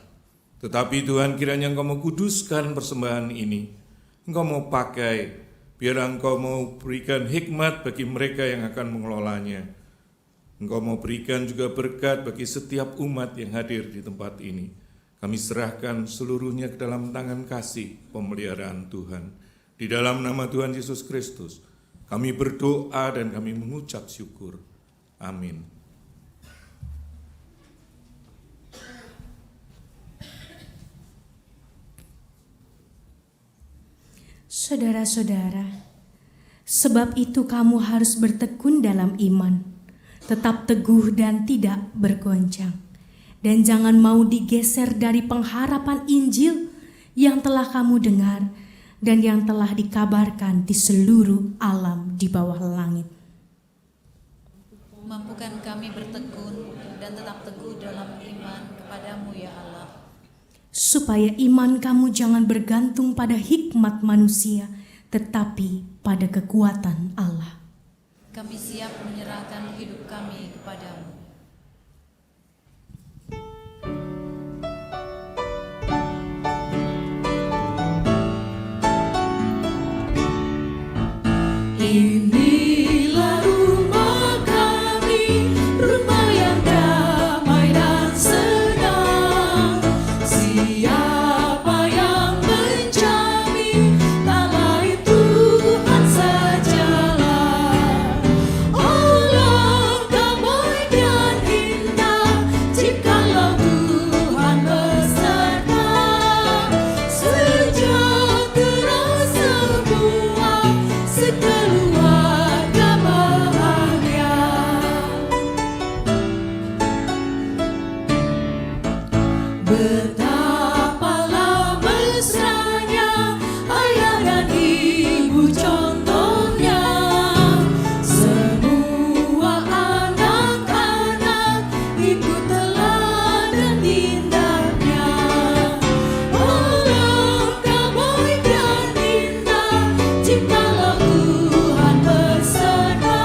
tetapi Tuhan, kiranya Engkau mau kuduskan persembahan ini. Engkau mau pakai, biar Engkau mau berikan hikmat bagi mereka yang akan mengelolanya. Engkau mau berikan juga berkat bagi setiap umat yang hadir di tempat ini. Kami serahkan seluruhnya ke dalam tangan kasih pemeliharaan Tuhan. Di dalam nama Tuhan Yesus Kristus, kami berdoa dan kami mengucap syukur. Amin. Saudara-saudara, sebab itu kamu harus bertekun dalam iman, tetap teguh dan tidak bergoncang, dan jangan mau digeser dari pengharapan Injil yang telah kamu dengar dan yang telah dikabarkan di seluruh alam di bawah langit. Mampukan kami bertekun dan tetap teguh dalam iman kepadamu ya Allah. Supaya iman kamu jangan bergantung pada hikmat manusia, tetapi pada kekuatan Allah. Kami siap menyerahkan hidup kami kepadamu. Inilah rumah kami, rumah yang damai dan senang. Siapa yang menjamin, tak lain Tuhan sajalah. Allah damai dan indah, jikalau Tuhan beserta. Sejahtera semua, sekeluarga bahagia. Betapalah mesranya ayah dan ibu contohnya. Semua anak-anak ikut teladan indahnya. Allah damai dan indah, jikalau Tuhan beserta.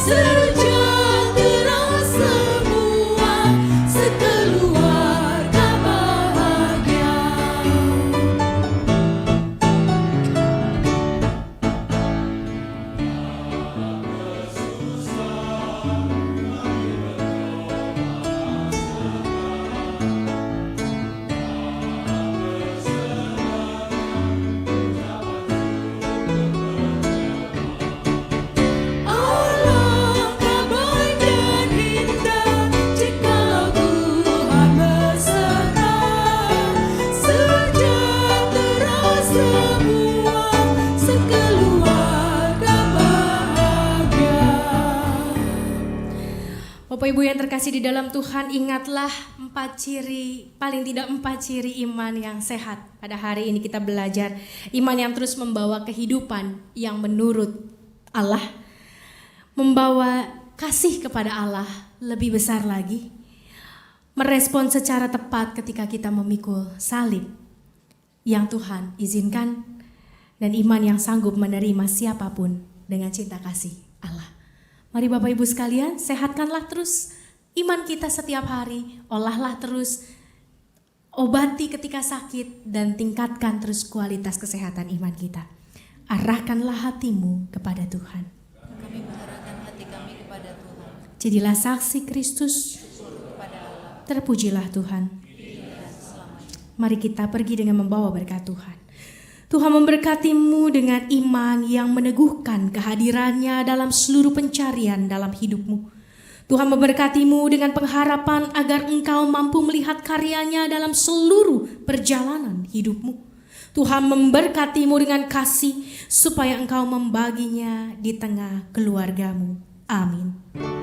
Sejahtera semua, sekeluarga bahagia. Allah damai dan indah, jikalau Tuhan beserta. Sejahtera semua, sekeluarga bahagia. Bapak Ibu yang terkasih di dalam Tuhan, ingatlah paling tidak 4 ciri iman yang sehat. Pada hari ini kita belajar iman yang terus membawa kehidupan yang menurut Allah, membawa kasih kepada Allah lebih besar lagi, merespon secara tepat ketika kita memikul salib yang Tuhan izinkan, dan iman yang sanggup menerima siapapun dengan cinta kasih Allah. Mari Bapak Ibu sekalian, sehatkanlah terus iman kita setiap hari, olahlah terus, obati ketika sakit, dan tingkatkan terus kualitas kesehatan iman kita. Arahkanlah hatimu kepada Tuhan. Kami mengarahkan hati kami kepada Tuhan. Jadilah saksi Kristus. Terpujilah Tuhan. Mari kita pergi dengan membawa berkat Tuhan. Tuhan memberkatimu dengan iman yang meneguhkan kehadirannya dalam seluruh pencarian dalam hidupmu. Tuhan memberkatimu dengan pengharapan agar engkau mampu melihat karyanya dalam seluruh perjalanan hidupmu. Tuhan memberkatimu dengan kasih supaya engkau membaginya di tengah keluargamu. Amin.